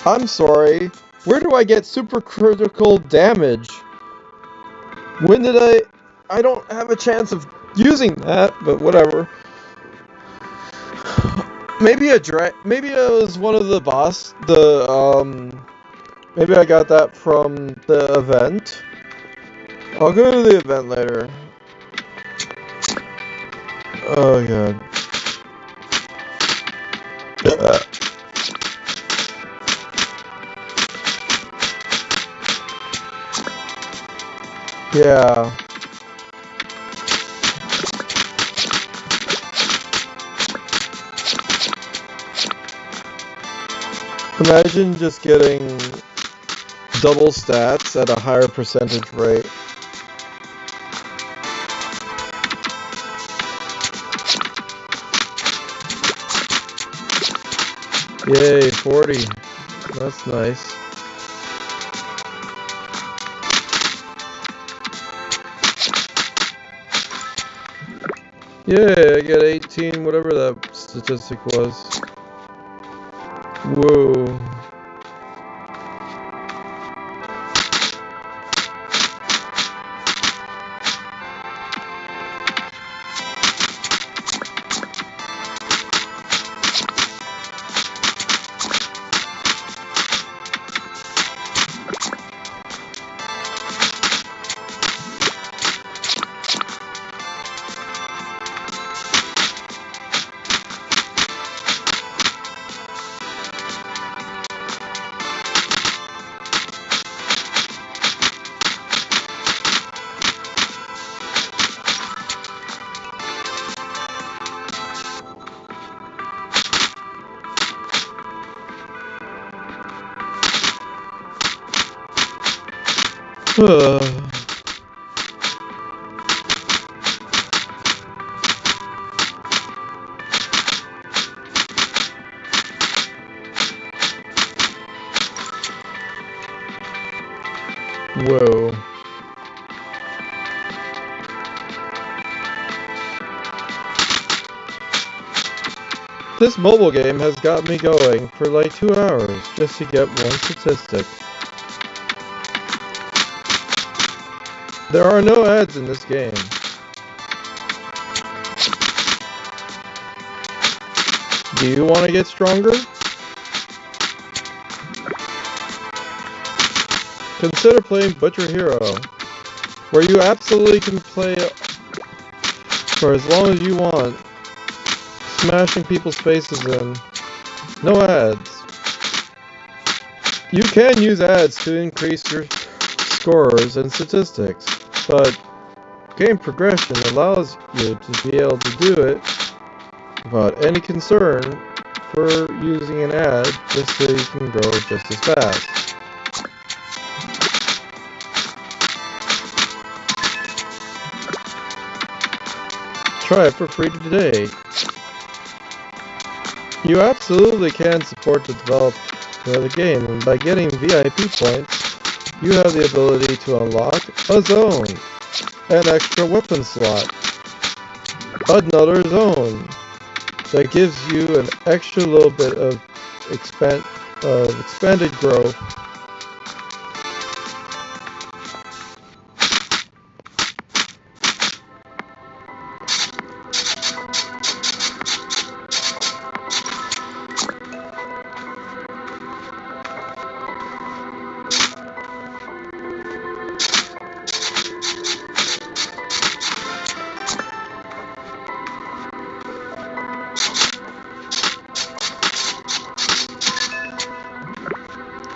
I'm sorry. Where do I get super critical damage? When did I don't have a chance of using that, but whatever. Maybe it was one of the maybe I got that from the event. I'll go to the event later. Oh god. Yeah. Imagine just getting double stats at a higher percentage rate. Yay, 40. That's nice. Yeah, I get 18, whatever that statistic was. Whoa. Whoa. This mobile game has got me going for like 2 hours just to get one statistic. There are no ads in this game. Do you want to get stronger? Consider playing Butcher Hero, where you absolutely can play for as long as you want, smashing people's faces in. No ads. You can use ads to increase your scores and statistics, but game progression allows you to be able to do it without any concern for using an ad just so you can grow just as fast. Try it for free today. You absolutely can support the developer of the game, and by getting VIP points, you have the ability to unlock a zone, an extra weapon slot, another zone that gives you an extra little bit of expanded growth.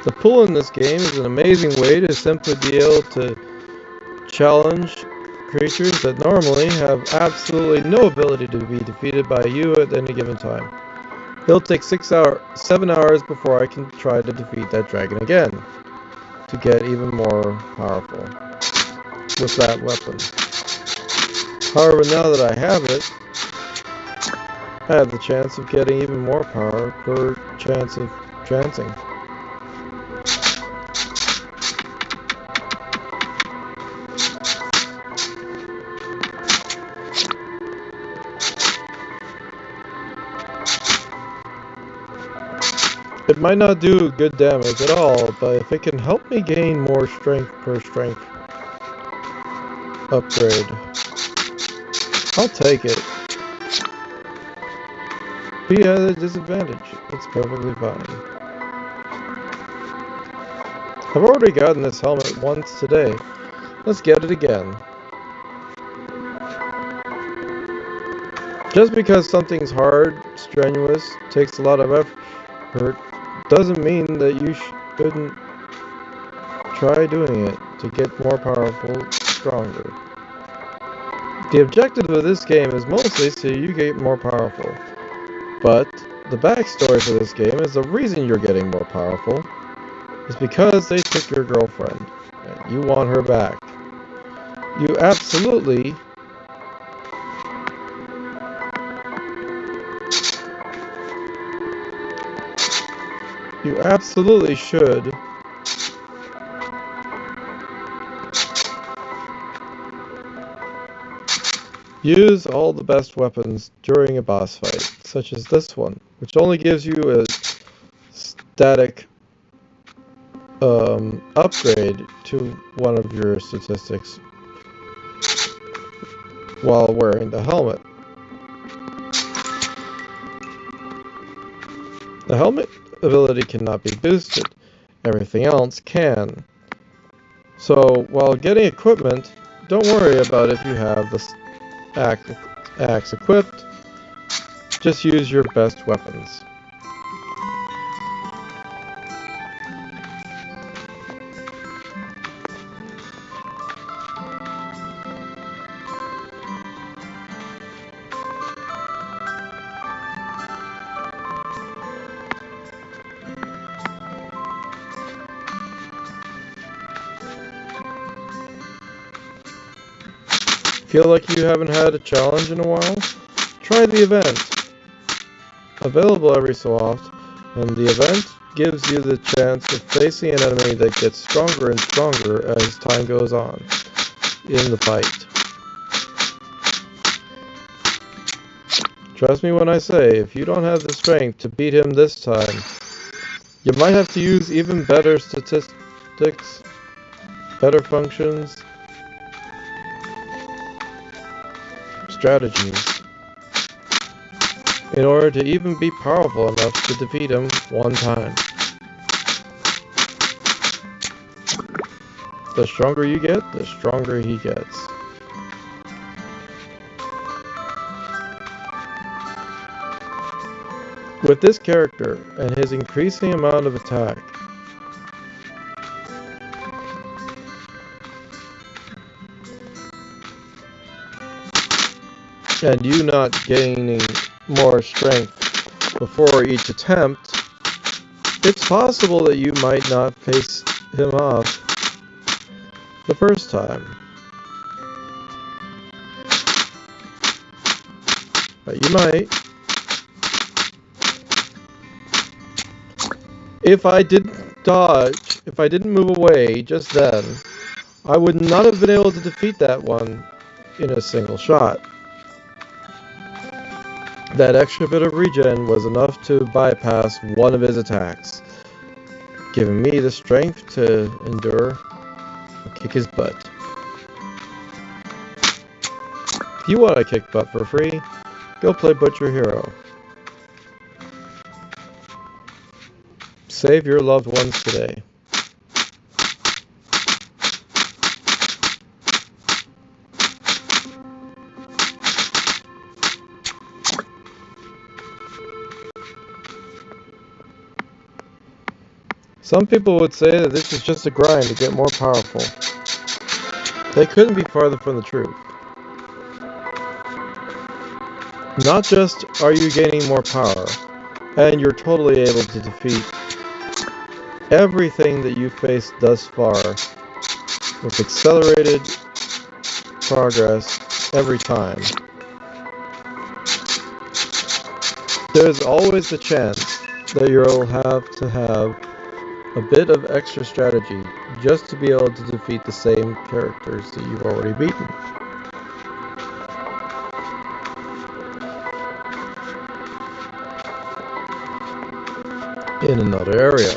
The pull in this game is an amazing way to simply be able to challenge creatures that normally have absolutely no ability to be defeated by you at any given time. It'll take 7 hours before I can try to defeat that dragon again, to get even more powerful with that weapon. However, now that I have it, I have the chance of getting even more power per chance of chancing. It might not do good damage at all, but if it can help me gain more strength per strength upgrade, I'll take it. Be at a disadvantage. It's perfectly fine. I've already gotten this helmet once today. Let's get it again. Just because something's hard, strenuous, takes a lot of effort, doesn't mean that you shouldn't try doing it to get more powerful, stronger. The objective of this game is mostly so you get more powerful. But the backstory for this game is the reason you're getting more powerful is because they took your girlfriend and you want her back. You absolutely should use all the best weapons during a boss fight, such as this one, which only gives you a static upgrade to one of your statistics while wearing the helmet. The helmet ability cannot be boosted, everything else can. So while getting equipment, don't worry about if you have the axe equipped, just use your best weapons. Feel like you haven't had a challenge in a while? Try the event. Available every so often, and the event gives you the chance of facing an enemy that gets stronger and stronger as time goes on in the fight. Trust me when I say, if you don't have the strength to beat him this time, you might have to use even better statistics, better functions, strategies, in order to even be powerful enough to defeat him one time. The stronger you get, the stronger he gets. With this character and his increasing amount of attack, and you not gaining more strength before each attempt, it's possible that you might not face him off the first time. But you might. If I didn't dodge, if I didn't move away just then, I would not have been able to defeat that one in a single shot. That extra bit of regen was enough to bypass one of his attacks, giving me the strength to endure and kick his butt. If you want to kick butt for free, go play Butcher Hero. Save your loved ones today. Some people would say that this is just a grind to get more powerful. They couldn't be farther from the truth. Not just are you gaining more power, and you're totally able to defeat everything that you've faced thus far with accelerated progress every time. There's always the chance that you'll have to have a bit of extra strategy just to be able to defeat the same characters that you've already beaten. in another area.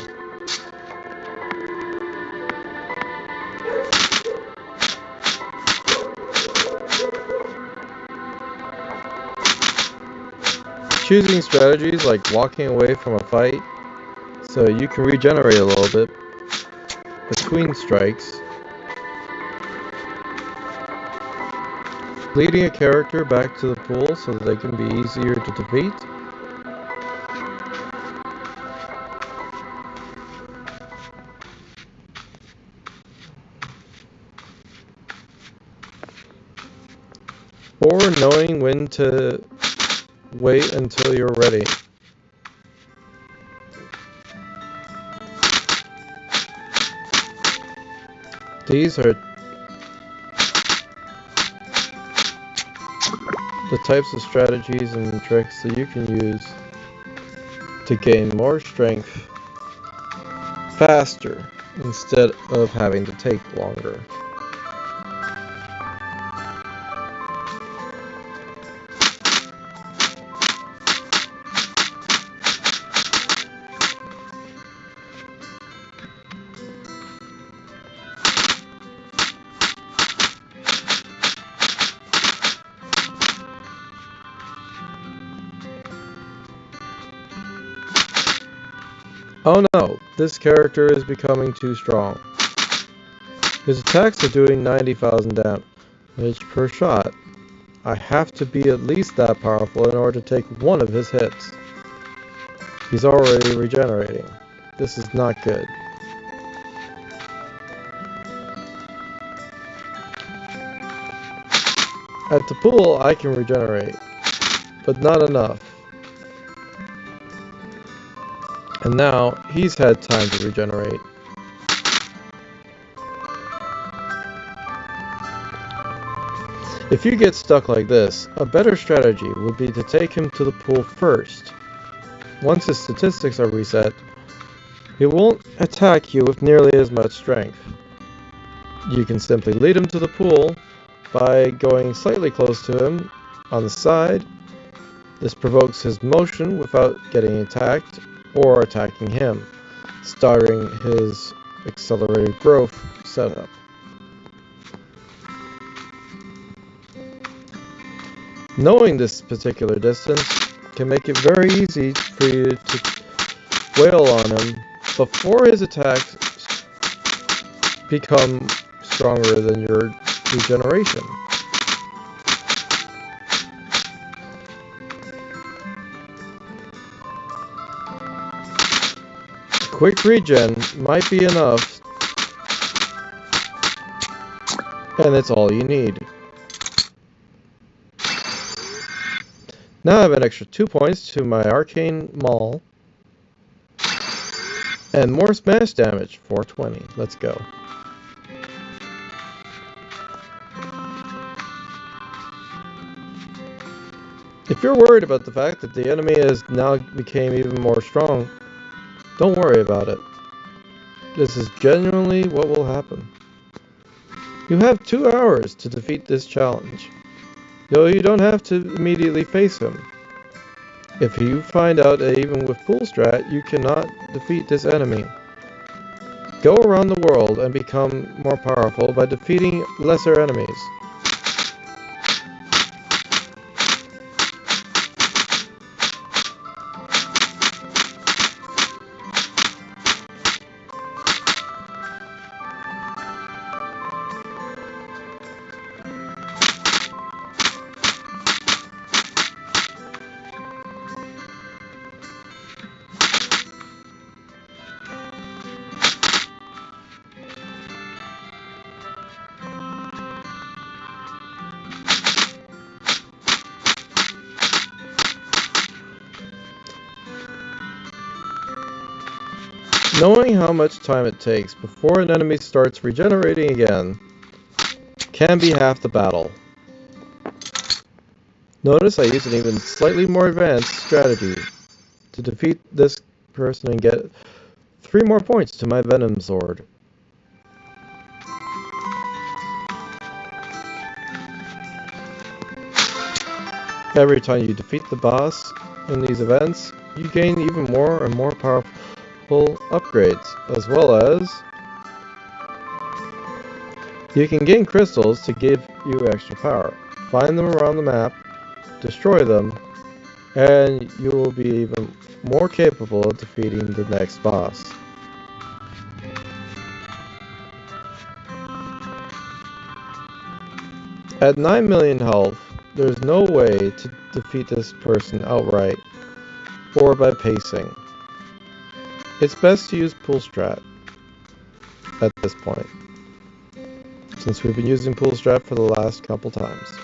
Choosing strategies like walking away from a fight so you can regenerate a little bit between strikes. Leading a character back to the pool so that they can be easier to defeat. Or knowing when to wait until you're ready. These are the types of strategies and tricks that you can use to gain more strength faster instead of having to take longer. Oh no, this character is becoming too strong. His attacks are doing 90,000 damage per shot. I have to be at least that powerful in order to take one of his hits. He's already regenerating. This is not good. At the pool, I can regenerate, but not enough. And now, he's had time to regenerate. If you get stuck like this, a better strategy would be to take him to the pool first. Once his statistics are reset, he won't attack you with nearly as much strength. You can simply lead him to the pool by going slightly close to him on the side. This provokes his motion without getting attacked or attacking him, starting his accelerated growth setup. Knowing this particular distance can make it very easy for you to wail on him before his attacks become stronger than your regeneration. Quick regen might be enough, and it's all you need. Now I have an extra 2 points to my Arcane Maul, and more smash damage, 420. Let's go. If you're worried about the fact that the enemy has now became even more strong, don't worry about it. This is genuinely what will happen. You have 2 hours to defeat this challenge, though you don't have to immediately face him. If you find out that even with full strat you cannot defeat this enemy, go around the world and become more powerful by defeating lesser enemies. Knowing how much time it takes before an enemy starts regenerating again can be half the battle. Notice I use an even slightly more advanced strategy to defeat this person and get 3 more points to my Venom Sword. Every time you defeat the boss in these events, you gain even more and more powerful upgrades, as well as you can gain crystals to give you extra power. Find them around the map, destroy them, and you will be even more capable of defeating the next boss. At 9 million health, there's no way to defeat this person outright or by pacing. It's best to use Pull Strat at this point, since we've been using Pull Strat for the last couple times.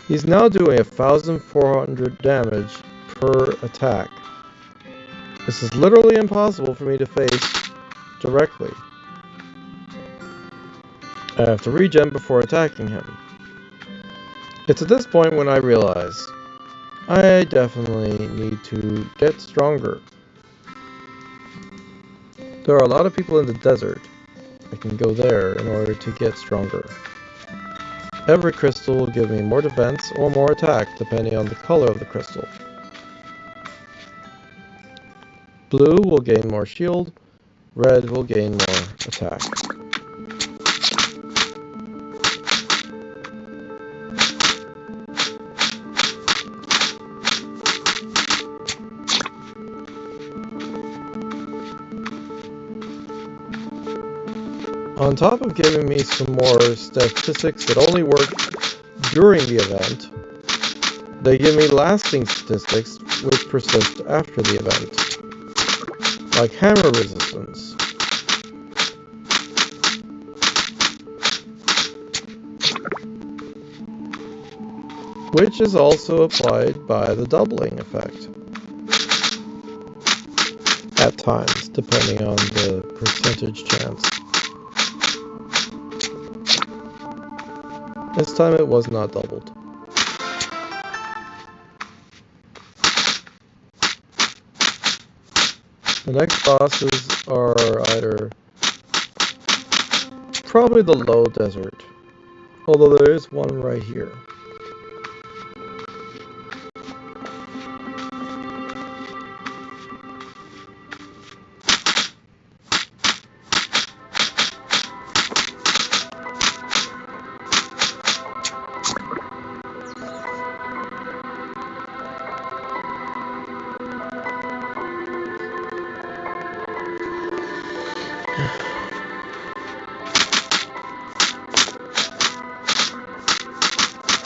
He's now doing 1,400 damage per attack. This is literally impossible for me to face directly. I have to regen before attacking him. It's at this point when I realize I definitely need to get stronger. There are a lot of people in the desert. I can go there in order to get stronger. Every crystal will give me more defense or more attack depending on the color of the crystal. Blue will gain more shield, red will gain more attack. On top of giving me some more statistics that only work during the event, they give me lasting statistics which persist after the event, like hammer resistance. Which is also applied by the doubling effect. At times, depending on the percentage chance. This time it was not doubled. The next bosses are either probably the low desert, although there is one right here.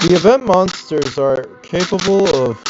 The event monsters are capable of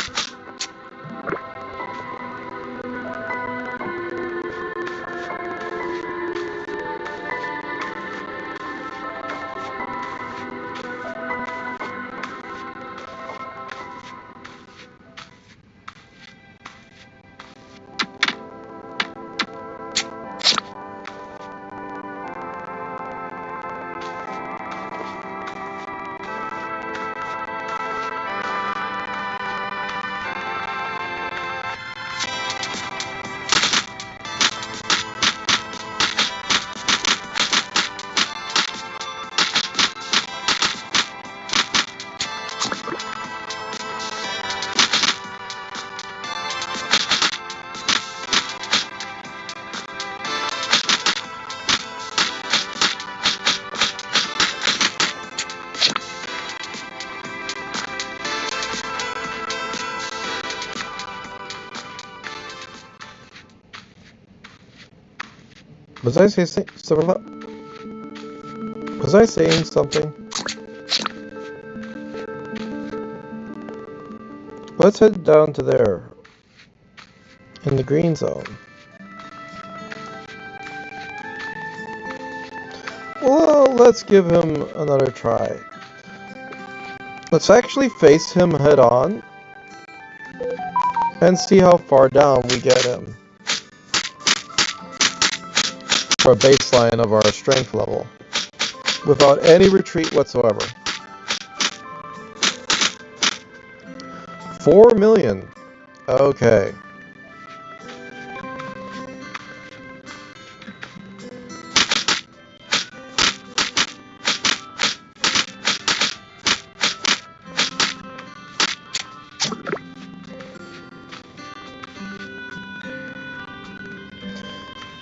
Was I saying something? Let's head down to there, in the green zone. Well, let's give him another try. Let's actually face him head on, and see how far down we get him for a baseline of our strength level without any retreat whatsoever. 4 million. Okay.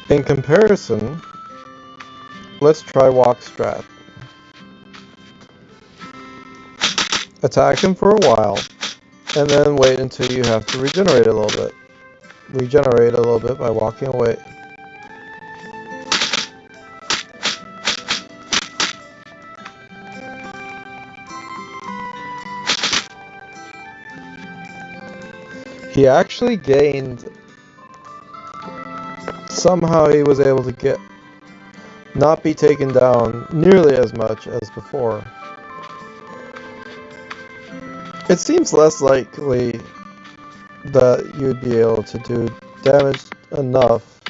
In comparison, let's try walk strat. Attack him for a while, and then wait until you have to regenerate a little bit. Regenerate a little bit by walking away. He actually gained. Somehow he was able to not be taken down nearly as much as before. It seems less likely that you'd be able to do damage enough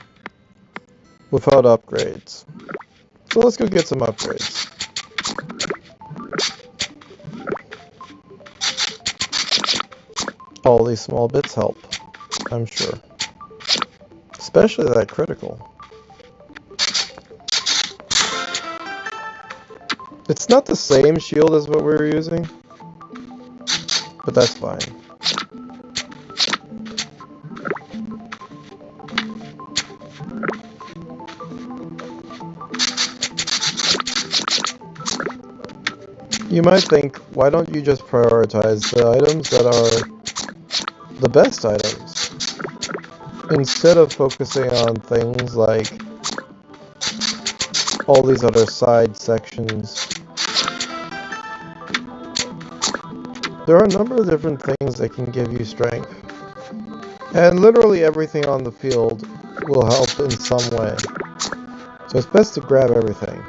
without upgrades. So let's go get some upgrades. All these small bits help, I'm sure. Especially that critical. It's not the same shield as what we were using, but that's fine. You might think, why don't you just prioritize the items that are the best items? Instead of focusing on things like all these other side sections. There are a number of different things that can give you strength. And literally everything on the field will help in some way. So it's best to grab everything.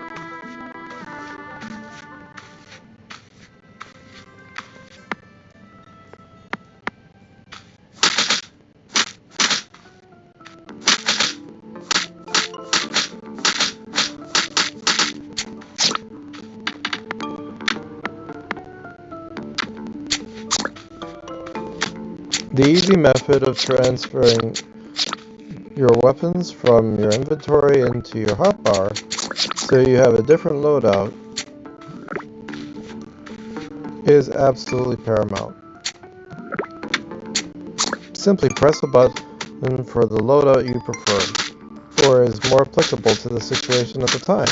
The easy method of transferring your weapons from your inventory into your hotbar so you have a different loadout is absolutely paramount. Simply press a button for the loadout you prefer, or is more applicable to the situation at the time.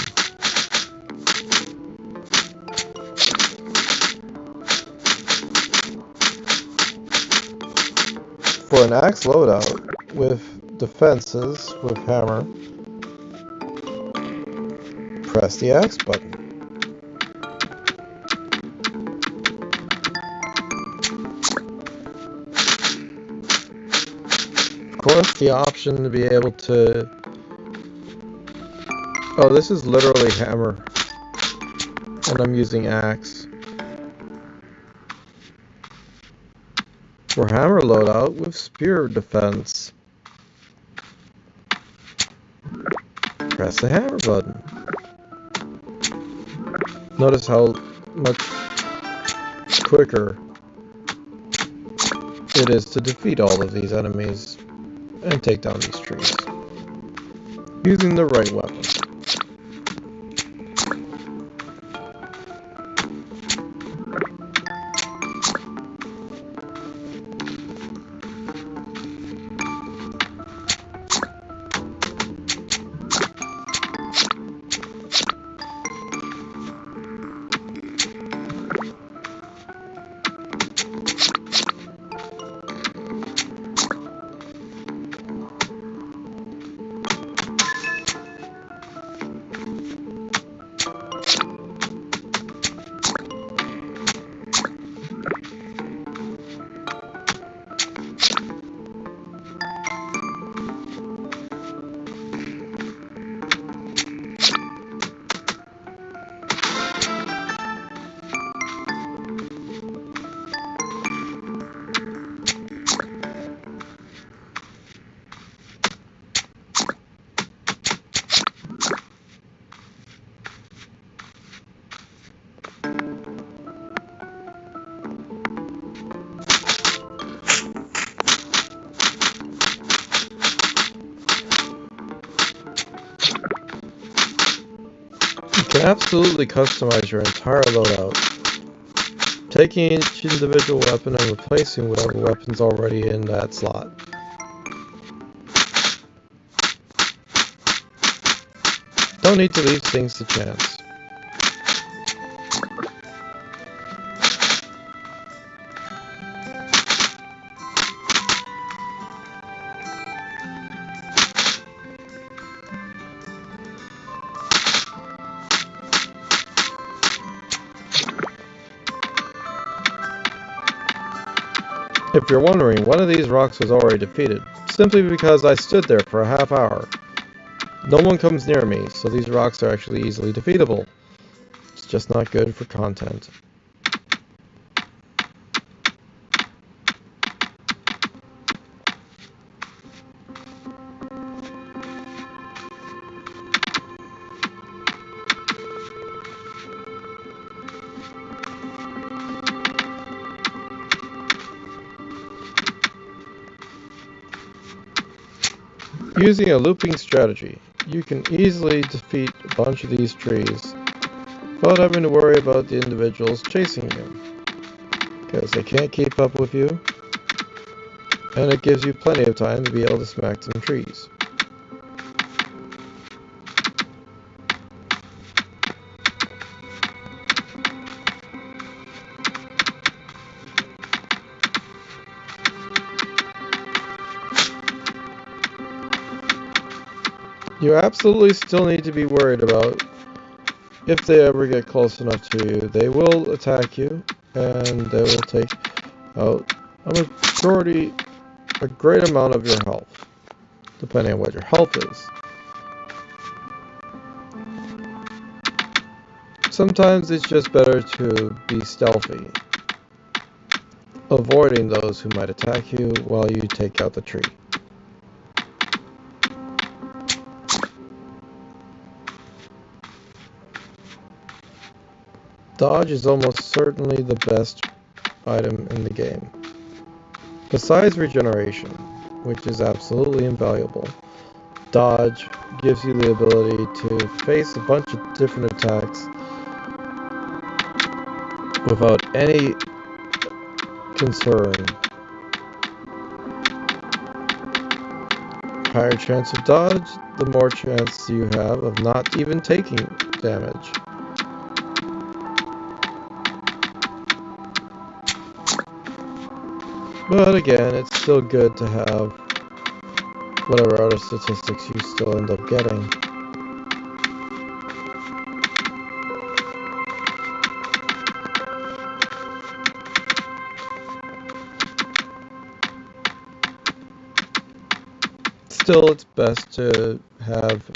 For an axe loadout with defenses with hammer, press the axe button. Of course, the option to be able to... Oh, this is literally hammer, and I'm using axe. For hammer loadout with spear defense, press the hammer button. Notice how much quicker it is to defeat all of these enemies and take down these trees using the right weapon. can absolutely customize your entire loadout, taking each individual weapon and replacing whatever weapon's already in that slot. Don't need to leave things to chance. If you're wondering, one of these rocks was already defeated, simply because I stood there for a half hour. No one comes near me, so these rocks are actually easily defeatable. It's just not good for content. Using a looping strategy, you can easily defeat a bunch of these trees without having to worry about the individuals chasing you, because they can't keep up with you, and it gives you plenty of time to be able to smack some trees. You absolutely still need to be worried about if they ever get close enough to you. They will attack you, and they will take out a great amount of your health, depending on what your health is. Sometimes it's just better to be stealthy, avoiding those who might attack you while you take out the tree. Dodge is almost certainly the best item in the game. Besides regeneration, which is absolutely invaluable, dodge gives you the ability to face a bunch of different attacks without any concern. Higher chance of dodge, the more chance you have of not even taking damage. But again, it's still good to have whatever other statistics you still end up getting. Still, it's best to have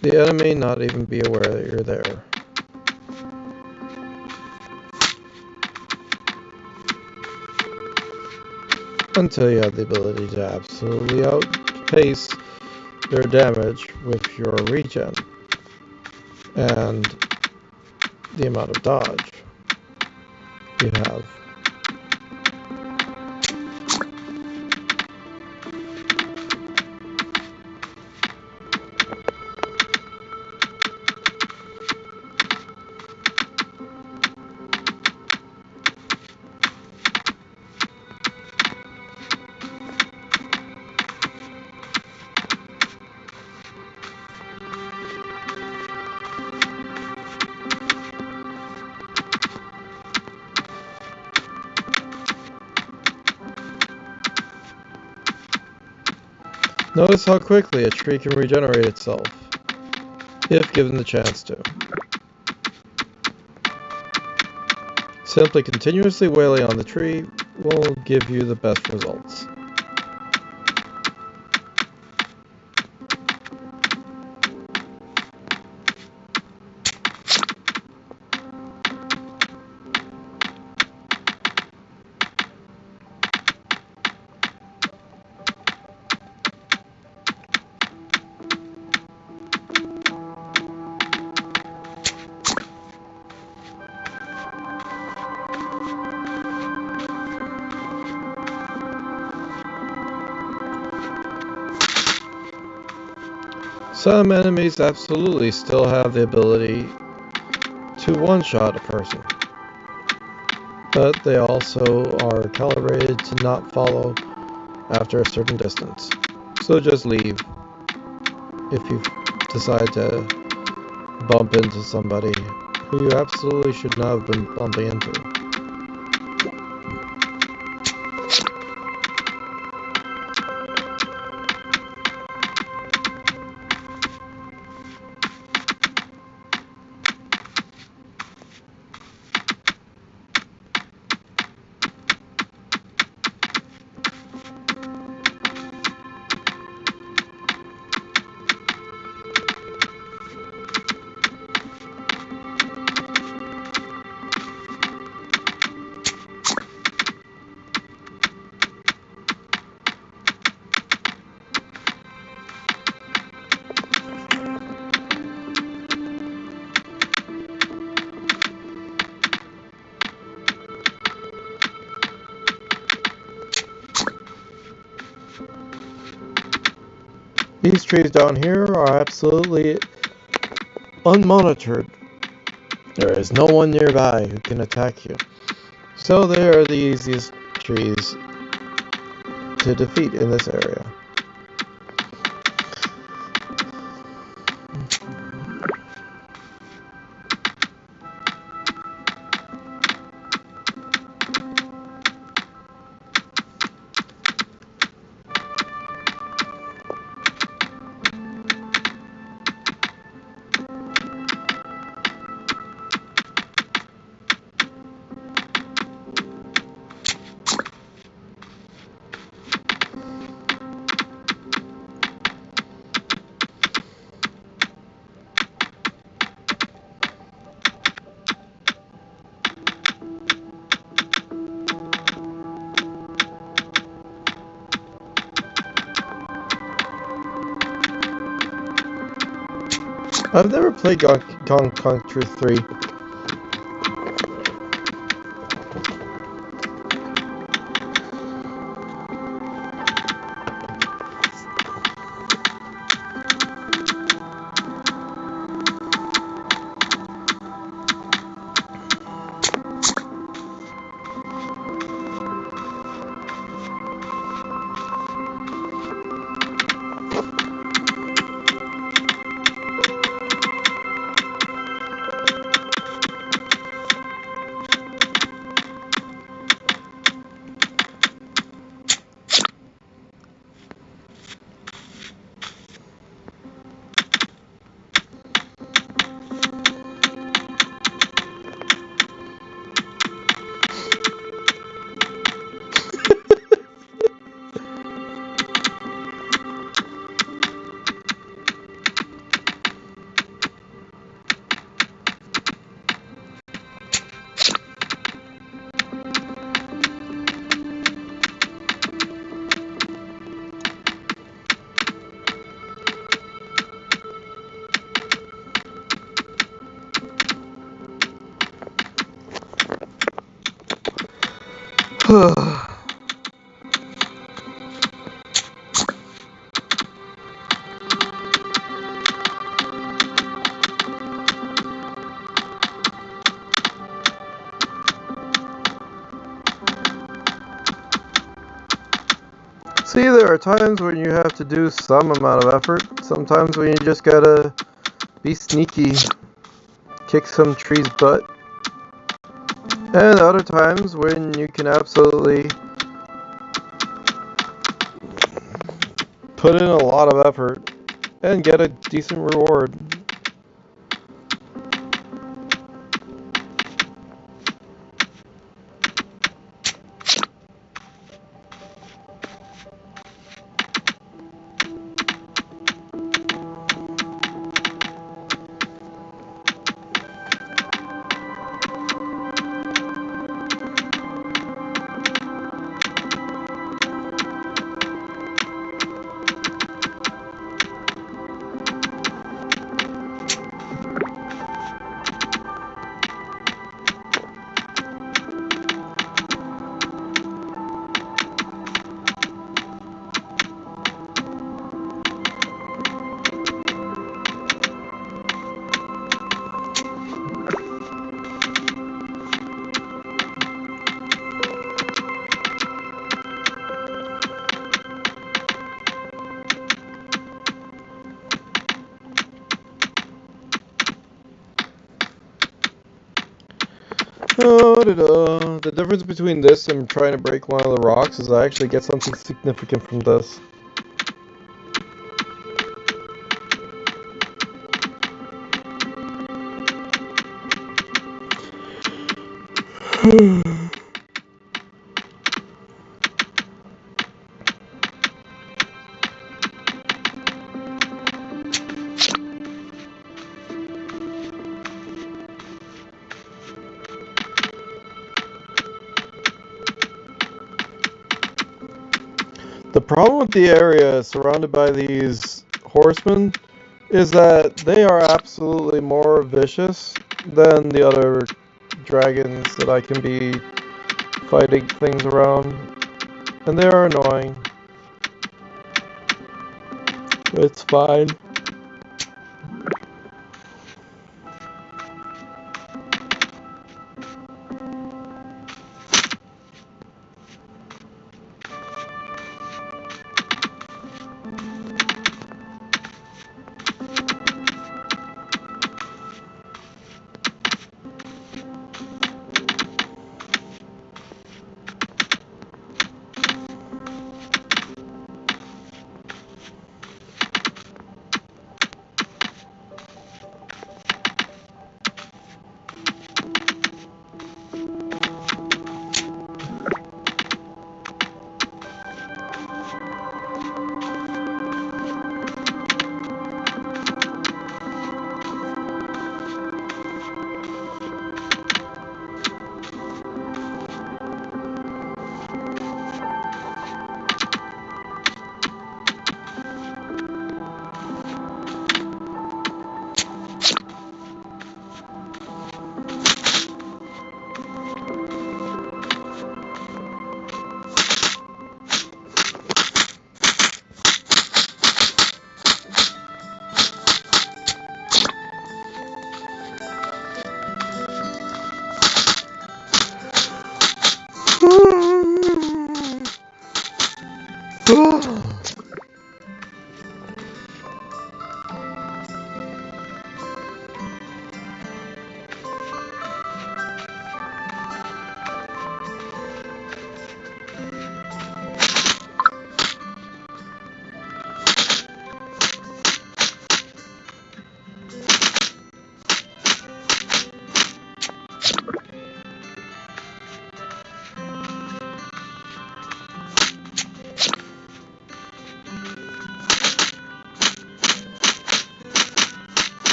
the enemy not even be aware that you're there. Until you have the ability to absolutely outpace their damage with your regen and the amount of dodge you have. Notice how quickly a tree can regenerate itself, if given the chance to. Simply continuously wailing on the tree will give you the best results. Some enemies absolutely still have the ability to one-shot a person, but they also are calibrated to not follow after a certain distance. So just leave if you decide to bump into somebody who you absolutely should not have been bumping into. These trees down here are absolutely unmonitored. There is no one nearby who can attack you. So they are the easiest trees to defeat in this area. I've never played Donkey Kong Country 3. See, there are times when you have to do some amount of effort. Sometimes when you just gotta be sneaky, kick some tree's butt. And other times when you can absolutely put in a lot of effort and get a decent reward. about it, the difference between this and trying to break one of the rocks is I actually get something significant from this. The problem with the area surrounded by these horsemen is that they are absolutely more vicious than the other dragons that I can be fighting things around. And they are annoying. It's fine.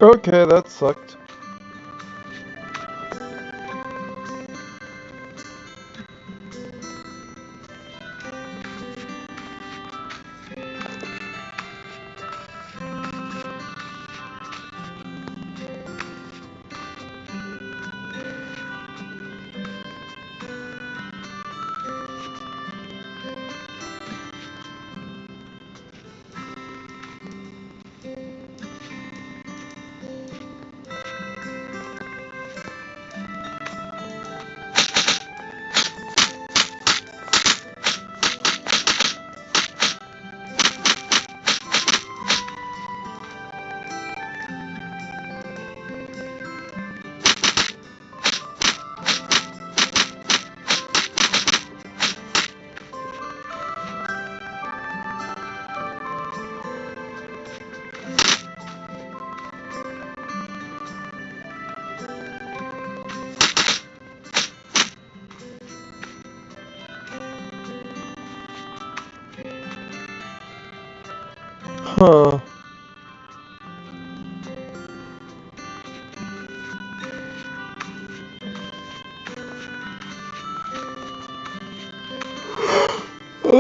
Okay, that sucked.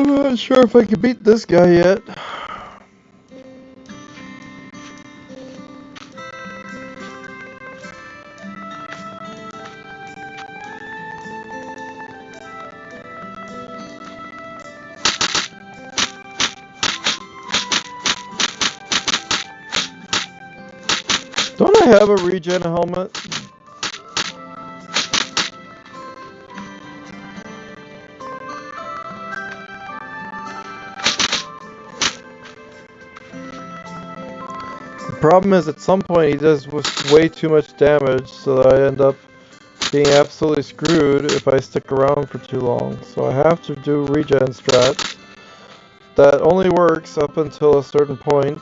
I'm not sure if I can beat this guy yet. Don't I have a regen helmet? The problem is, at some point he does way too much damage, so that I end up being absolutely screwed if I stick around for too long. So I have to do regen strats. That only works up until a certain point.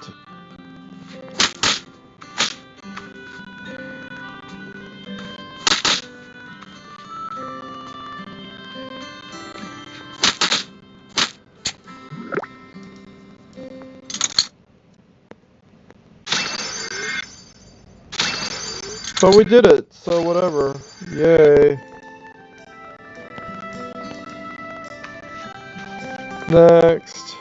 But we did it, so whatever. Yay. Next.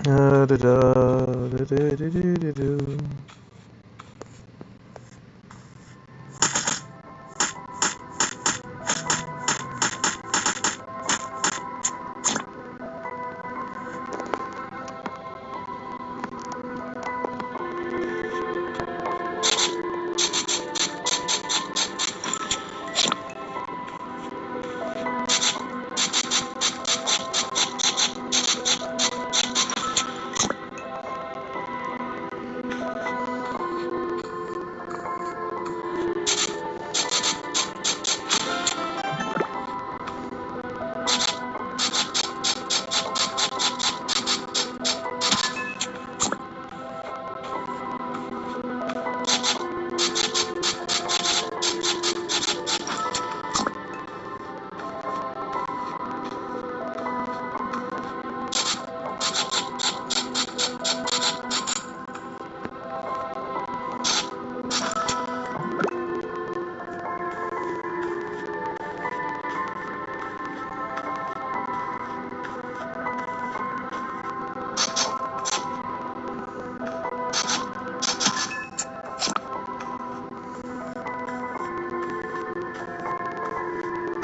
Da, da, da, da, da, da, da, da.